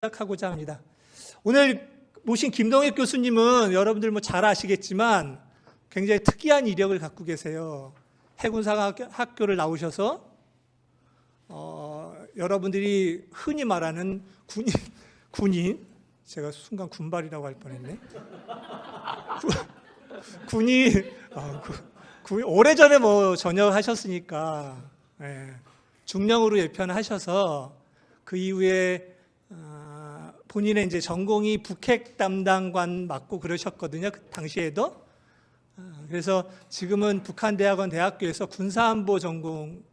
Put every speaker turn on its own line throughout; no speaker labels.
시작하고자 합니다. 오늘 모신 김동혁 교수님은 여러분들 뭐 잘 아시겠지만 굉장히 특이한 이력을 갖고 계세요. 해군사학교를 나오셔서 여러분들이 흔히 말하는 군인, 제가 순간 군발이라고 할 뻔했네. 군인, 오래전에 뭐 전역하셨으니까 중령으로 예편하셔서 그 이후에 본인의 이제 전공이 북핵 담당관 맡고 그러셨거든요. 그 당시에도. 그래서 지금은 북한대학원 대학교에서 군사안보 전공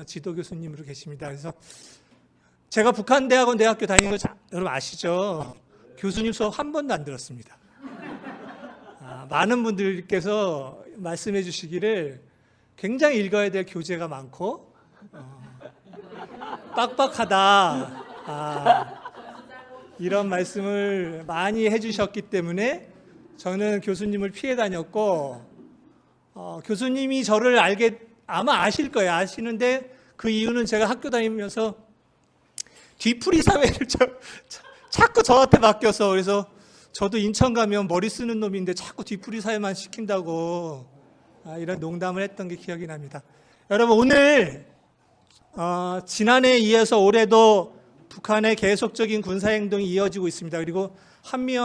지도 교수님으로 계십니다. 그래서 제가 북한대학원 대학교 다니는 거 여러분 아시죠? 교수님 수업 한 번도 안 들었습니다. 많은 분들께서 말씀해 주시기를 굉장히 읽어야 될 교재가 많고 빡빡하다. 이런 말씀을 많이 해주셨기 때문에 저는 교수님을 피해 다녔고 교수님이 저를 아마 아실 거예요. 아시는데 그 이유는 제가 학교 다니면서 뒤풀이 사회를 자꾸 저한테 맡겨서 그래서 저도 인천 가면 머리 쓰는 놈인데 자꾸 뒤풀이 사회만 시킨다고 이런 농담을 했던 게 기억이 납니다. 여러분 오늘 지난해에 이어서 올해도 북한의 계속적인 군사행동이 이어지고 있습니다. 그리고 한미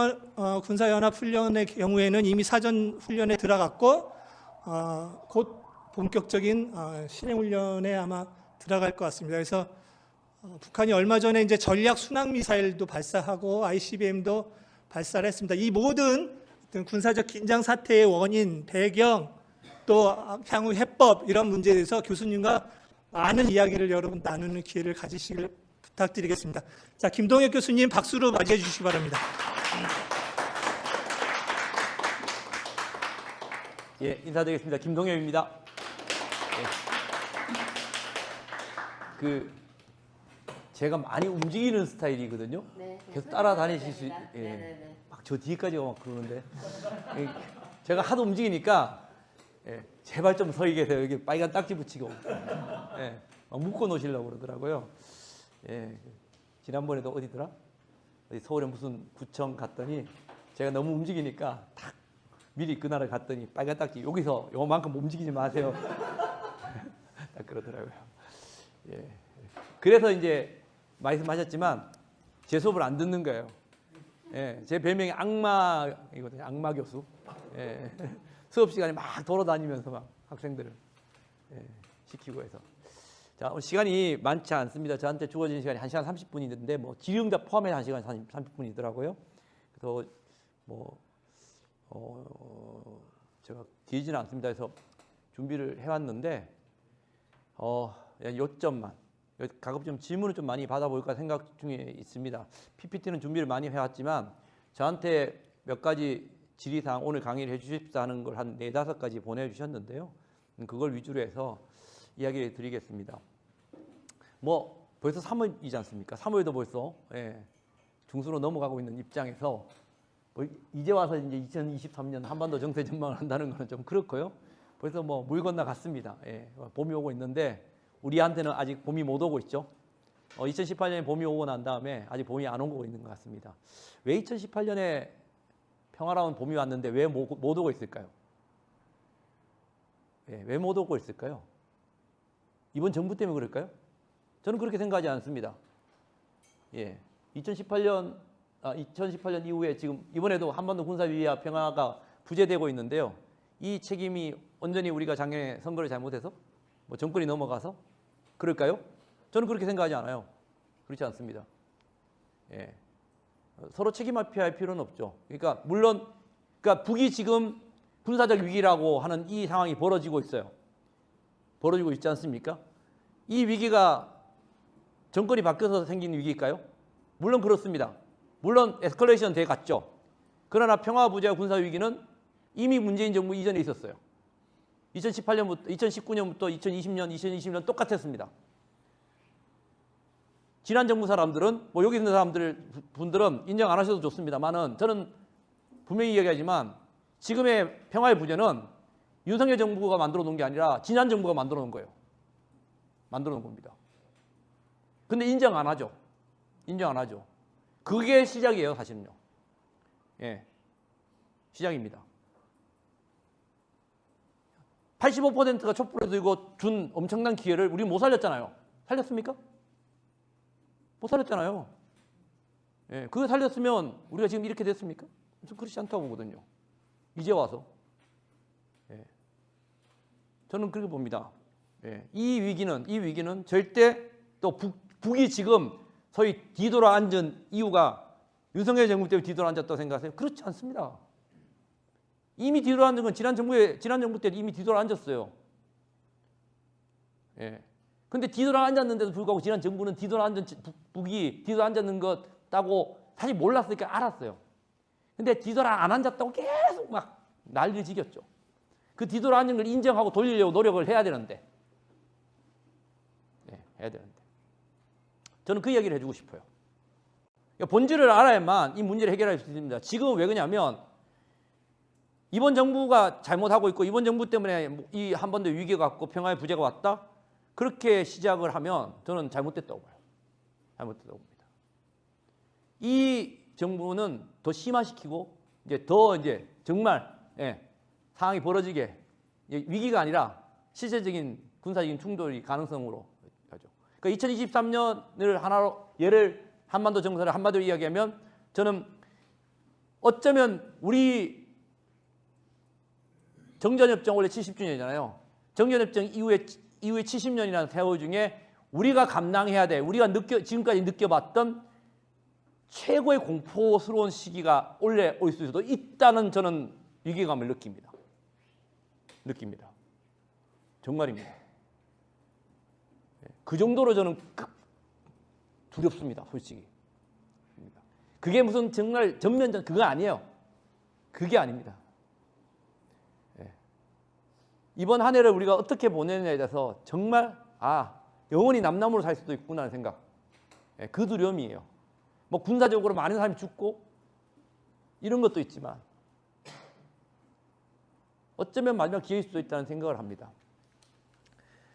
군사연합훈련의 경우에는 이미 사전훈련에 들어갔고 곧 본격적인 실행훈련에 아마 들어갈 것 같습니다. 그래서 북한이 얼마 전에 이제 전략 순항미사일도 발사하고 ICBM도 발사를 했습니다. 이 모든 군사적 긴장 사태의 원인, 배경, 또 향후 해법 이런 문제에 대해서 교수님과 많은 이야기를 여러분 나누는 기회를 가지시길 부탁드리겠습니다. 자, 김동혁 교수님 박수로 맞이해 주시기 바랍니다.
예, 인사드리겠습니다. 김동혁입니다. 제가 많이 움직이는 스타일이거든요.
네,
계속 따라다니실 수, 막 저 뒤까지 막 그러는데 제가 하도 움직이니까 제발 좀 서 계세요. 여기 빨간 딱지 붙이고 막 묶어 놓으시려고 그러더라고요. 지난번에도 어디더라? 어디 서울에 무슨 구청 갔더니 제가 너무 움직이니까 딱 미리 그날을 갔더니 빨간 딱지 여기서 요만큼 움직이지 마세요. 딱 그러더라고요. 그래서 이제 말씀하셨지만 제 수업을 안 듣는 거예요. 제 별명이 악마이거든요. 악마 교수. 수업 시간에 막 돌아다니면서 막 학생들을 시키고 해서. 자, 오늘 시간이 많지 않습니다. 저한테 주어진 시간이 1시간 30분인데 뭐 질의응답 포함해 1시간 30분이더라고요. 그래서 제가 길지는 않습니다. 그래서 준비를 해왔는데 요점만 가급적 질문을 좀 많이 받아볼까 생각 중에 있습니다. PPT는 준비를 많이 해왔지만 저한테 몇 가지 질의사항 오늘 강의를 해주십사 하는 걸 한 4-5가지 보내주셨는데요. 그걸 위주로 해서 이야기를 드리겠습니다. 뭐 벌써 3월이지 않습니까? 3월도 벌써 중순으로 넘어가고 있는 입장에서 이제 와서 이제 2023년 한반도 정세 전망을 한다는 것은 좀 그렇고요. 벌써 뭐 물 건너갔습니다. 봄이 오고 있는데 우리한테는 아직 봄이 못 오고 있죠. 2018년에 봄이 오고 난 다음에 아직 봄이 안 오고 있는 것 같습니다. 왜 2018년에 평화로운 봄이 왔는데 왜 못 오고 있을까요? 왜 못 오고 있을까요? 이번 정부 때문에 그럴까요? 저는 그렇게 생각하지 않습니다. 2018년 이후에 지금 이번에도 한반도 군사위기와 평화가 부재되고 있는데요. 이 책임이 온전히 우리가 작년에 선거를 잘못해서 뭐 정권이 넘어가서 그럴까요? 저는 그렇게 생각하지 않아요. 그렇지 않습니다. 서로 책임을 피할 필요는 없죠. 그러니까 물론 북이 지금 군사적 위기라고 하는 이 상황이 벌어지고 있어요. 벌어지고 있지 않습니까? 이 위기가 정권이 바뀌어서 생긴 위기일까요? 물론 그렇습니다. 물론 에스컬레이션 돼 갔죠. 그러나 평화 부재와 군사 위기는 이미 문재인 정부 이전에 있었어요. 2018년부터 2019년부터 2020년 똑같았습니다. 지난 정부 사람들은 뭐 여기 있는 분들은 인정 안 하셔도 좋습니다만은 저는 분명히 이야기하지만 지금의 평화의 부재는 윤석열 정부가 만들어 놓은 게 아니라 지난 정부가 만들어 놓은 거예요. 만들어 놓은 겁니다. 근데 인정 안 하죠. 인정 안 하죠. 그게 시작이에요, 사실은요. 예, 시작입니다. 85%가 촛불을 들고 준 엄청난 기회를 우리 못 살렸잖아요. 살렸습니까? 못 살렸잖아요. 예, 그거 살렸으면 우리가 지금 이렇게 됐습니까? 그렇지 않다고 보거든요. 이제 와서. 예, 저는 그렇게 봅니다. 예, 이 위기는 절대 또 북이 지금 소위 뒤돌아 앉은 이유가 윤석열 정부 때문에 뒤돌아 앉았다고 생각하세요? 그렇지 않습니다. 이미 뒤돌아 앉은 건 지난 정부 때 이미 뒤돌아 앉았어요. 예. 근데 뒤돌아 앉았는데도 불구하고 지난 정부는 뒤돌아 앉은 북이 뒤돌아 앉았는 것다고 사실 몰랐으니까 알았어요. 근데 뒤돌아 안 앉았다고 계속 막 난리 지겼죠. 그 뒤돌아 앉은 걸 인정하고 돌리려고 노력을 해야 되는데. 네, 해야 되는데. 저는 그 이야기를 해주고 싶어요. 본질을 알아야만 이 문제를 해결할 수 있습니다. 지금은 왜 그러냐면 이번 정부가 잘못하고 있고 이번 정부 때문에 이 한반도 위기가 왔고 평화의 부재가 왔다. 그렇게 시작을 하면 저는 잘못됐다고 봐요. 잘못됐다고 봅니다. 이 정부는 더 심화시키고 이제 정말 상황이 벌어지게 위기가 아니라 실질적인 군사적인 충돌이 가능성으로 가죠. 그러니까 2023년을 하나로 예를 한반도 정세를 한마디로 이야기하면 저는 어쩌면 우리 정전협정 원래 70주년이잖아요. 정전협정 이후에 70년이라는 세월 중에 우리가 감당해야 돼. 우리가 지금까지 느껴봤던 최고의 공포스러운 시기가 올해 올 수도 있다는 저는 위기감을 느낍니다. 정말입니다. 그 정도로 저는 두렵습니다. 솔직히. 그게 무슨 정말 전면전 그거 아니에요. 그게 아닙니다. 이번 한 해를 우리가 어떻게 보내느냐에 대해서 정말 영원히 남남으로 살 수도 있구나 하는 생각. 그 두려움이에요. 뭐 군사적으로 많은 사람이 죽고 이런 것도 있지만 어쩌면 마지막 기회일 수도 있다는 생각을 합니다.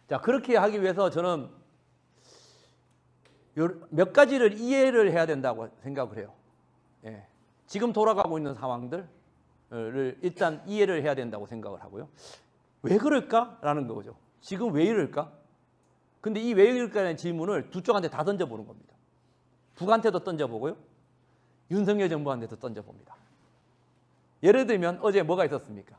자, 그렇게 하기 위해서 저는 몇 가지를 이해를 해야 된다고 생각을 해요. 지금 돌아가고 있는 상황들을 일단 이해를 해야 된다고 생각을 하고요. 왜 그럴까라는 거죠. 지금 왜 이럴까? 근데 이 왜 이럴까라는 질문을 두 쪽한테 다 던져보는 겁니다. 북한테도 던져보고요. 윤석열 정부한테도 던져봅니다. 예를 들면 어제 뭐가 있었습니까?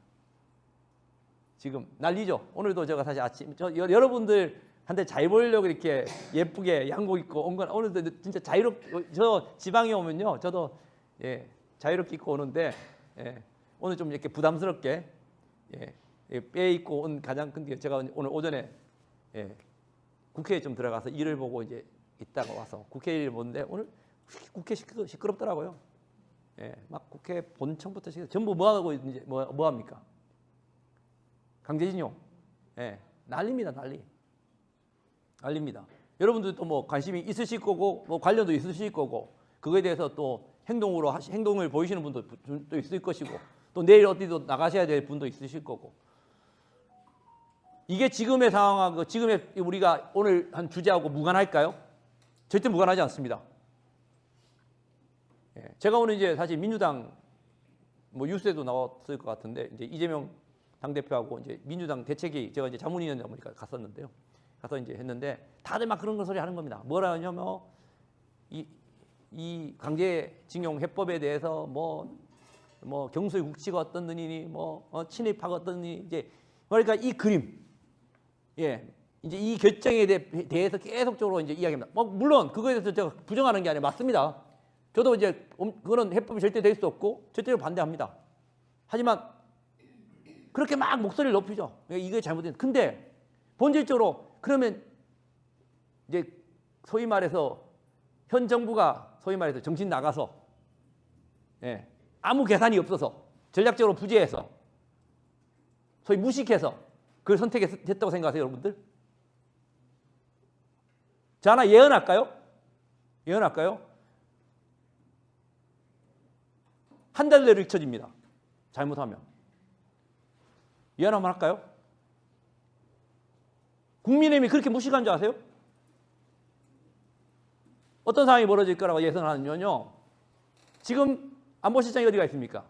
지금 난리죠. 오늘도 제가 사실 아침 여러분들한테 잘 보이려고 이렇게 예쁘게 양복 입고 온 건 오늘도 진짜 자유롭게 저 지방에 오면요. 저도 자유롭게 입고 오는데 오늘 좀 이렇게 부담스럽게 빼 입고 온 가장 큰 게 제가 오늘 오전에 국회에 좀 들어가서 일을 보고 이제 있다가 와서 국회 일을 보는데 오늘 국회 시끄럽더라고요. 막 국회 본청부터 전부 뭐 하고 이제 뭐 합니까? 강제징용. 난립니다, 난립니다. 여러분들도 뭐 관심이 있으실 거고 뭐 관련도 있으실 거고 그거에 대해서 또 행동을 보이시는 분도 또 있을 것이고 또 내일 어디도 나가셔야 될 분도 있으실 거고 이게 지금의 상황하고 지금의 우리가 오늘 한 주제하고 무관할까요? 절대 무관하지 않습니다. 제가 오늘 이제 사실 민주당 뭐 뉴스에도 나왔을 것 같은데 이제 이재명 당대표하고 이제 민주당 대책위 제가 이제 자문위원장 보니까 갔었는데요. 가서 이제 했는데 다들 막 그런 소리 하는 겁니다. 뭐라 하냐면 이 강제징용 해법에 대해서 뭐 경소의 국치가 어떻느니 친일파가 어떻느니 이제 그러니까 이 그림 이제 이 결정에 대해서 계속적으로 이제 이야기합니다. 물론 그거에 대해서 제가 부정하는 게 아니라 맞습니다. 저도 이제 그거는 해법이 절대 될 수 없고 절대로 반대합니다. 하지만 그렇게 막 목소리를 높이죠. 이게 잘못된. 근데 본질적으로 그러면 이제 소위 말해서 현 정부가 소위 말해서 정신 나가서 아무 계산이 없어서 전략적으로 부재해서 소위 무식해서 그걸 선택했다고 생각하세요, 여러분들? 자, 하나 예언할까요? 한 달 내로 잊혀집니다. 잘못하면. 예언 한번 할까요? 국민의힘이 그렇게 무식한 줄 아세요? 어떤 상황이 벌어질 거라고 예상하면요. 지금 안보실장이 어디가 있습니까?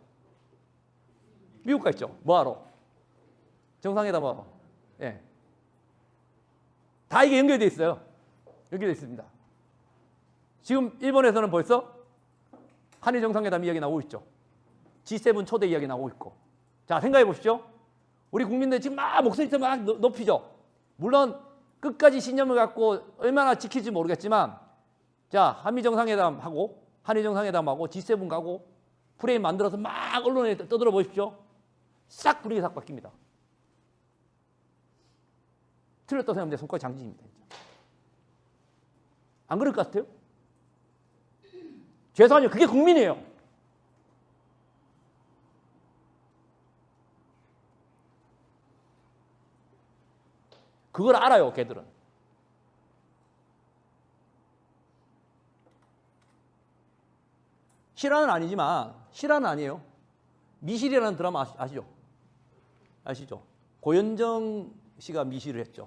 미국 가 있죠. 뭐하러? 정상회담하러. 예. 다 이게 연결되어 있어요. 연결되어 있습니다. 지금 일본에서는 벌써 한일 정상회담 이야기 나오고 있죠. G7 초대 이야기 나오고 있고. 자, 생각해 보십시오. 우리 국민들 지금 막 목소리 막 높이죠. 물론 끝까지 신념을 갖고 얼마나 지킬지 모르겠지만, 자, 한미 정상회담하고 한일 정상회담하고 G7 가고 프레임 만들어서 막 언론에 떠들어 보십시오. 싹 분위기가 싹 바뀝니다. 틀렸다고 생각하면 손가락 장진입니다. 진짜. 안 그럴 것 같아요? 죄송하죠. 그게 국민이에요. 그걸 알아요, 걔들은. 실화는 아니지만, 실화는 아니에요. 미실이라는 드라마 아시죠? 아시죠? 고현정 씨가 미실을 했죠.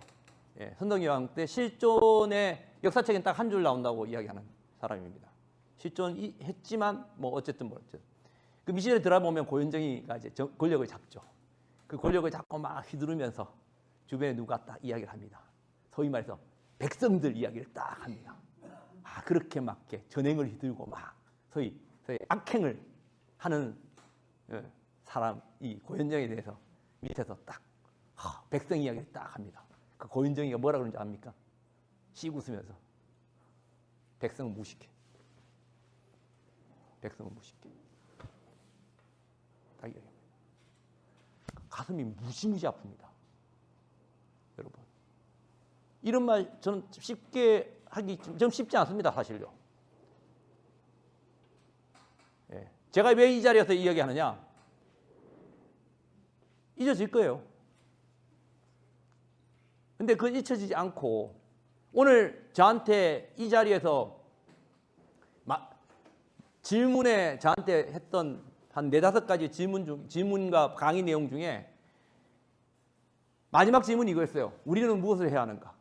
예, 선덕여왕 때 실존의 역사책엔 딱 한 줄 나온다고 이야기하는 사람입니다. 실존했지만 뭐 어쨌든 그 미실을 들어보면 고현정이가 이제 권력을 잡죠. 그 권력을 잡고 막 휘두르면서 주변에 누가 딱 이야기를 합니다. 소위 말해서 백성들 이야기를 딱 합니다. 아, 그렇게 막 전행을 휘두르고 막 소위 악행을 하는 사람, 이 고현정에 대해서 밑에서 딱 백성 이야기를 딱 합니다. 그 고현정이가 뭐라 그러는지 압니까? 씩 웃으면서 백성은 무식해. 백성은 무식해. 딱 이야기합니다. 가슴이 무지무지 아픕니다. 여러분, 이런 말 저는 쉽게 하기 좀 쉽지 않습니다. 사실요. 예. 제가 왜 이 자리에서 이야기하느냐? 잊어질 거예요. 근데 그건 잊혀지지 않고 오늘 저한테 이 자리에서 질문에 저한테 했던 한 4-5가지 질문과 강의 내용 중에 마지막 질문이 이거였어요. 우리는 무엇을 해야 하는가?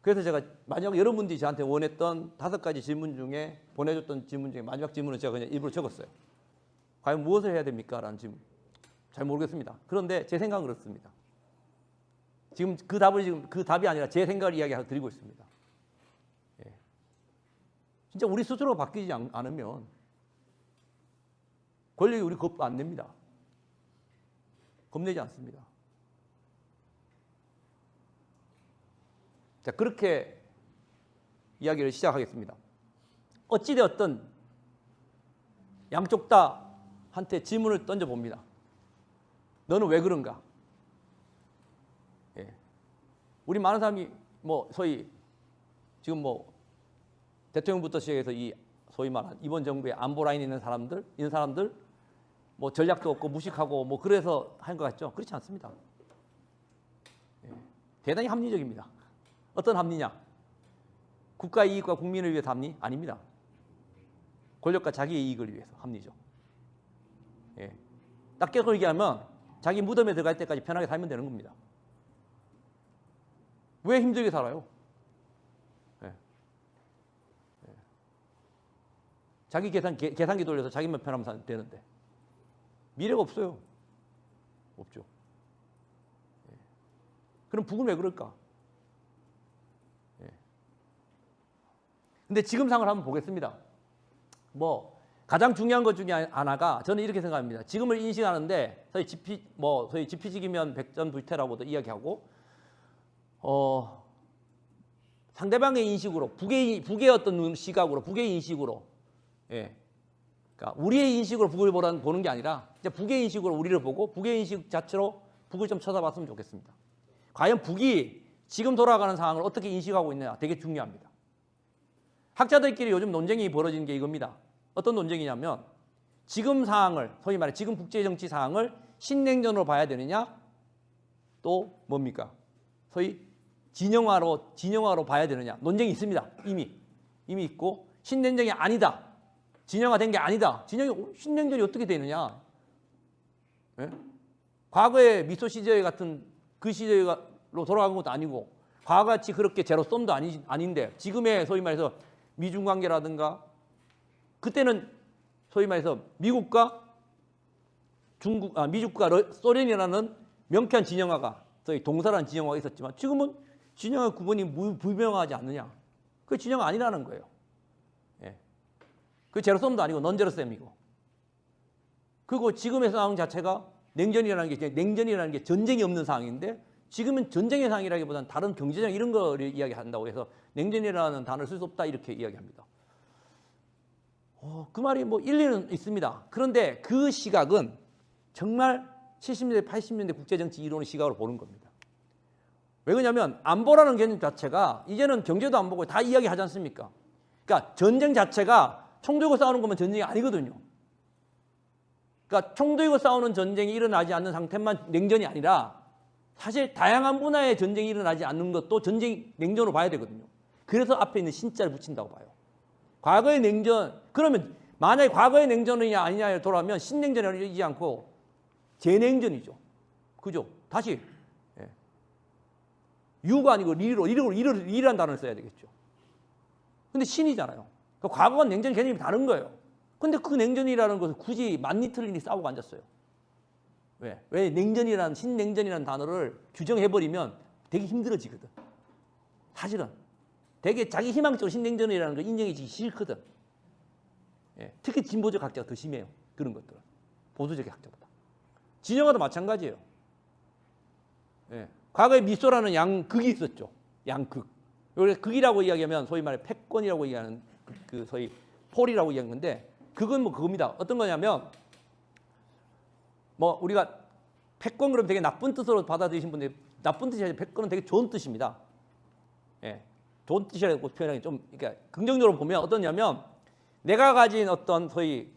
그래서 제가 마지막 여러분들이 저한테 원했던 5가지 질문 중에 보내줬던 질문 중에 마지막 질문은 제가 그냥 일부러 적었어요. 과연 무엇을 해야 됩니까? 라는 질문. 잘 모르겠습니다. 그런데 제 생각은 그렇습니다. 지금 그 답이 아니라 제 생각을 이야기하고 드리고 있습니다. 예. 진짜 우리 스스로가 바뀌지 않으면 권력이 우리 겁 안 냅니다. 겁내지 않습니다. 자, 그렇게 이야기를 시작하겠습니다. 어찌되었든 양쪽 다 한테 질문을 던져봅니다. 너는 왜 그런가? 예. 우리 많은 사람이 뭐 소위 지금 뭐 대통령부터 시작해서 이 소위 말한 이번 정부의 안보 라인에 있는 사람들, 이런 사람들 뭐 전략도 없고 무식하고 뭐 그래서 한 것 같죠? 그렇지 않습니다. 예. 대단히 합리적입니다. 어떤 합리냐? 국가 이익과 국민을 위해서 합리? 아닙니다. 권력과 자기의 이익을 위해서 합리죠. 예. 딱 깨고 얘기하면 자기 무덤에 들어갈 때까지 편하게 살면 되는 겁니다. 왜 힘들게 살아요? 예. 예. 자기 계산기 돌려서 자기만 편하면 살면 되는데 미래가 없어요. 없죠. 예. 그럼 북은 왜 그럴까? 예. 근데 지금 상황을 한번 보겠습니다. 뭐 가장 중요한 것 중에 하나가 저는 이렇게 생각합니다. 지금을 인식하는데 소위 지피지기면 백전불태라고도 이야기하고 상대방의 인식으로 북의 어떤 시각으로 북의 인식으로 예. 그러니까 우리의 인식으로 북을 보는 게 아니라 이제 북의 인식으로 우리를 보고 북의 인식 자체로 북을 좀 쳐다봤으면 좋겠습니다. 과연 북이 지금 돌아가는 상황을 어떻게 인식하고 있느냐 되게 중요합니다. 학자들끼리 요즘 논쟁이 벌어지는 게 이겁니다. 어떤 논쟁이냐면 지금 상황을 소위 말해 지금 국제정치 상황을 신냉전으로 봐야 되느냐 또 뭡니까? 소위 진영화로 봐야 되느냐 논쟁이 있습니다. 이미 있고 신냉전이 아니다. 진영화된 게 아니다. 신냉전이 어떻게 되느냐? 예? 과거의 미소 시절 같은 그 시절로 돌아간 것도 아니고 과거같이 그렇게 제로섬도 아닌데 지금의 소위 말해서 미중 관계라든가 그때는 소위 말해서 미국과 소련이라는 명쾌한 진영화가, 소위 동서라는 진영화가 있었지만 지금은 진영화 구분이 불명하지 않느냐. 그 진영화 아니라는 거예요. 예. 그 제로섬도 아니고 넌제로섬이고. 그리고 지금의 상황 자체가 냉전이라는 게 전쟁이 없는 상황인데 지금은 전쟁의 상황이라기보다는 다른 경제적 이런 거를 이야기한다고 해서 냉전이라는 단어를 쓸 수 없다 이렇게 이야기합니다. 그 말이 뭐 일리는 있습니다. 그런데 그 시각은 정말 70년대, 80년대 국제정치 이론의 시각으로 보는 겁니다. 왜 그러냐면 안보라는 개념 자체가 이제는 경제도 안 보고 다 이야기하지 않습니까? 그러니까 전쟁 자체가 총 들고 싸우는 거면 전쟁이 아니거든요. 그러니까 총 들고 싸우는 전쟁이 일어나지 않는 상태만 냉전이 아니라 사실 다양한 분야의 전쟁이 일어나지 않는 것도 냉전으로 봐야 되거든요. 그래서 앞에 있는 신자를 붙인다고 봐요. 과거의 냉전, 그러면 만약에 과거의 냉전이냐 아니냐에 돌아오면 신냉전이지 않고 재냉전이죠. 그죠? 다시 유가 아니고 리라는 단어를 써야 되겠죠. 근데 신이잖아요. 그러니까 과거와 냉전 개념이 다른 거예요. 근데 그 냉전이라는 것을 굳이 만리틀린이 싸우고 앉았어요. 왜? 신냉전이라는 단어를 규정해버리면 되게 힘들어지거든. 사실은. 되게 자기 희망적으로 신냉전이라는 걸 인정해주기 싫거든. 예, 특히 진보적 학자가 더 심해요. 그런 것들은. 보수적 학자보다. 진영화도 마찬가지예요. 예, 과거에 미소라는 양극이 있었죠. 양극. 여기 극이라고 이야기하면 소위 말해 패권이라고 얘기하는 그 소위 폴이라고 얘기하는 건데 그건 뭐 그겁니다. 어떤 거냐면 뭐 우리가 패권 그러면 되게 나쁜 뜻으로 받아들이신 분들 나쁜 뜻이 아니라 패권은 되게 좋은 뜻입니다. 예, 좋은 뜻이라고 표현하기 좀 그러니까 긍정적으로 보면 어떠냐면 내가 가진 어떤 소위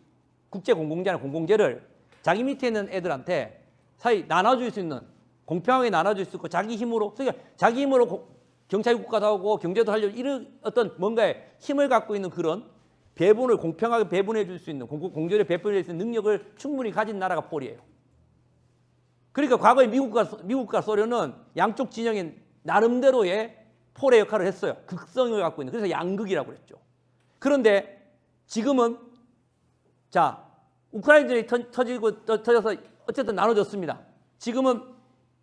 국제 공공재나 공공재를 자기 밑에 있는 애들한테 사이 나눠줄 수 있는 공평하게 나눠줄 수 있고 자기 힘으로 그러니까 자기 힘으로 경찰 국가도 하고 경제도 하려고 이런 어떤 뭔가의 힘을 갖고 있는 그런 배분을 공평하게 배분해 줄 수 있는 공정에 배분해 줄 수 있는 능력을 충분히 가진 나라가 폴이에요. 그러니까 과거에 미국과 소련은 양쪽 진영의 나름대로의 폴의 역할을 했어요. 극성을 갖고 있는. 그래서 양극이라고 그랬죠. 그런데 지금은 자 우크라이나전이 터져서 어쨌든 나눠졌습니다. 지금은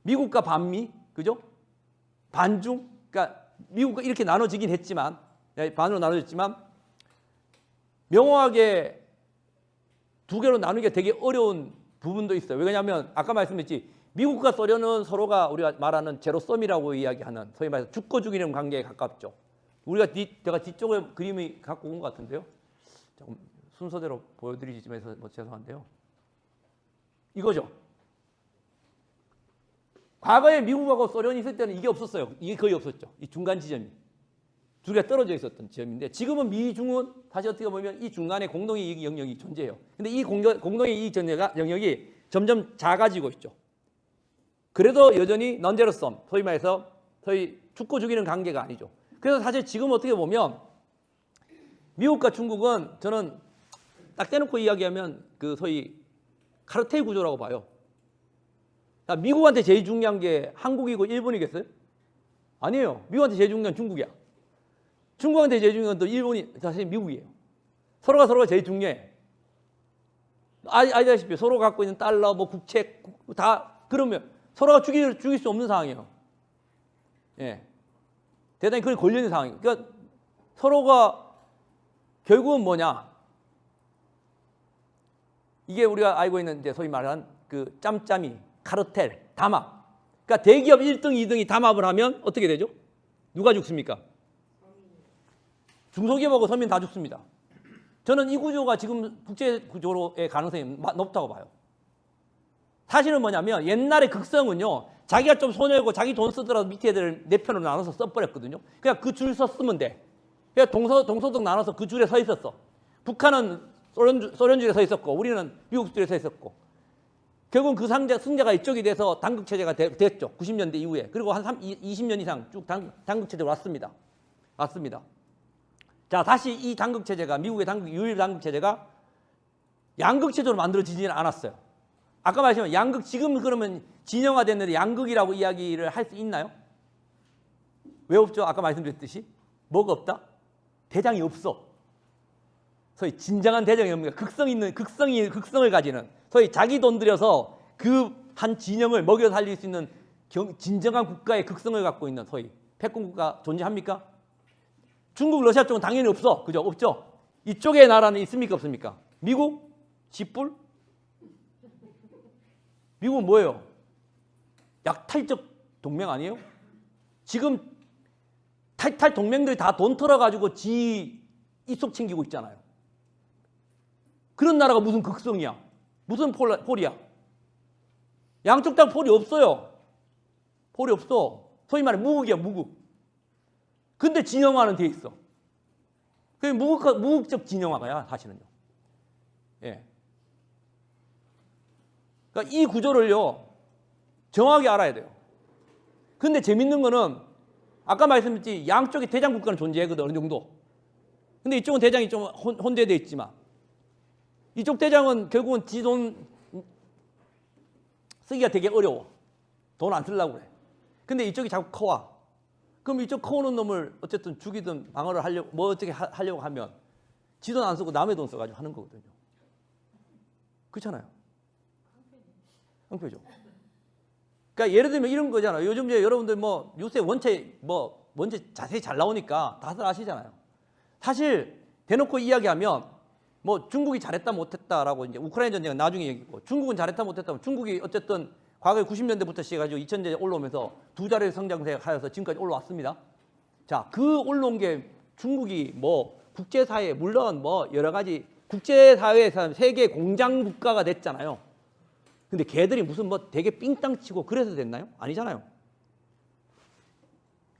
미국과 반미, 그죠? 반중, 그러니까 미국과 이렇게 나눠지긴 했지만 반으로 나눠졌지만 명확하게 두 개로 나누기가 되게 어려운 부분도 있어요. 왜냐하면 아까 말씀드렸지 미국과 소련은 서로가 우리가 말하는 제로섬이라고 이야기하는 소위 말해서 죽고 죽이는 관계에 가깝죠. 제가 뒤쪽에 그림이 갖고 온 것 같은데요. 조금 순서대로 보여드리지 못해서 뭐 죄송한데요. 이거죠. 과거에 미국하고 소련이 있을 때는 이게 없었어요. 이게 거의 없었죠. 이 중간 지점이. 두 개가 떨어져 있었던 지점인데 지금은 미중은 사실 어떻게 보면 이 중간에 공동의 이익 영역이 존재해요. 근데 이 공동의 이익 영역이 점점 작아지고 있죠. 그래도 여전히 넌제로섬, 소위 말해서 소위 죽고 죽이는 관계가 아니죠. 그래서 사실 지금 어떻게 보면 미국과 중국은 저는 딱 떼놓고 이야기하면 그 소위 카르텔 구조라고 봐요. 미국한테 제일 중요한 게 한국이고 일본이겠어요? 아니에요. 미국한테 제일 중요한 건 중국이야. 중국한테 제일 중요한 건 또 일본이 사실 미국이에요. 서로가 제일 중요해. 아시다시피 서로 갖고 있는 달러, 뭐 국채 다 그러면 서로가 죽일 수 없는 상황이에요. 예, 대단히 그게 걸려있는 상황이에요. 그러니까 서로가 결국은 뭐냐? 이게 우리가 알고 있는 이제 소위 말하는 그 짬짬이, 카르텔, 담합. 그러니까 대기업 1등, 2등이 담합을 하면 어떻게 되죠? 누가 죽습니까? 중소기업하고 서민 다 죽습니다. 저는 이 구조가 지금 국제 구조로의 가능성이 높다고 봐요. 사실은 뭐냐면 옛날의 극성은요. 자기가 좀 손해고 자기 돈 쓰더라도 밑에 애들을 네 편으로 나눠서 써버렸거든요. 그냥 그 줄 썼으면 돼. 그냥 동서동 나눠서 그 줄에 서 있었어. 북한은 소련 줄에 서 있었고 우리는 미국 줄에 서 있었고 결국은 그 승자가 이쪽이 돼서 단극체제가 됐죠. 90년대 이후에. 그리고 한 20년 이상 쭉 단극체제로 왔습니다. 자, 다시 이 단극체제가 미국의 유일 단극체제가 양극체제로 만들어지지는 않았어요. 아까 말씀하신 양극 지금 그러면 진영화됐는데 양극이라고 이야기를 할 수 있나요? 왜 없죠? 아까 말씀드렸듯이 뭐가 없다? 대장이 없어. 소위 진정한 대정이 뭡니까? 극성을 가지는 소위 자기 돈 들여서 그 한 진영을 먹여 살릴 수 있는 진정한 국가의 극성을 갖고 있는 소위 패권 국가 존재합니까? 중국, 러시아 쪽은 당연히 없어. 그죠? 없죠? 이쪽의 나라는 있습니까? 없습니까? 미국? 지뿔? 미국은 뭐예요? 약탈적 동맹 아니에요? 지금 탈 동맹들이 다 돈 털어가지고 지 입속 챙기고 있잖아요. 그런 나라가 무슨 극성이야? 무슨 폴이야? 양쪽 다 폴이 없어요. 폴이 없어. 소위 말해 무국이야, 무국. 근데 진영화는 돼 있어. 그게 무국적 진영화가야, 사실은요. 예. 그러니까 이 구조를요, 정확히 알아야 돼요. 근데 재밌는 거는 아까 말씀드렸지 양쪽에 대장 국가는 존재하거든, 어느 정도. 근데 이쪽은 대장이 좀 혼재되어 있지만 이쪽 대장은 결국은 지 돈 쓰기가 되게 어려워. 돈 안 쓰려고 그래. 근데 이쪽이 자꾸 커와. 그럼 이쪽 커오는 놈을 어쨌든 죽이든 방어를 하려고 뭐 어떻게 하려고 하면 지 돈 안 쓰고 남의 돈 써가지고 하는 거거든요. 그렇잖아요. 깡패죠. 그러니까 예를 들면 이런 거잖아요. 요즘 이제 여러분들 뭐 뉴스에 원체 자세히 잘 나오니까 다들 아시잖아요. 사실 대놓고 이야기하면 뭐 중국이 잘했다 못했다라고 이제 우크라이나 전쟁은 나중에 얘기고 중국은 잘했다 못했다. 중국이 어쨌든 과거에 90년대부터 시작해가지고 2000년대 올라오면서 두 자리 성장세 하여서 지금까지 올라왔습니다. 자, 그 올라온 게 중국이 뭐 국제사회 물론 뭐 여러 가지 국제사회에서 세계 공장 국가가 됐잖아요. 근데 걔들이 무슨 뭐 되게 삥땅 치고 그래서 됐나요? 아니잖아요.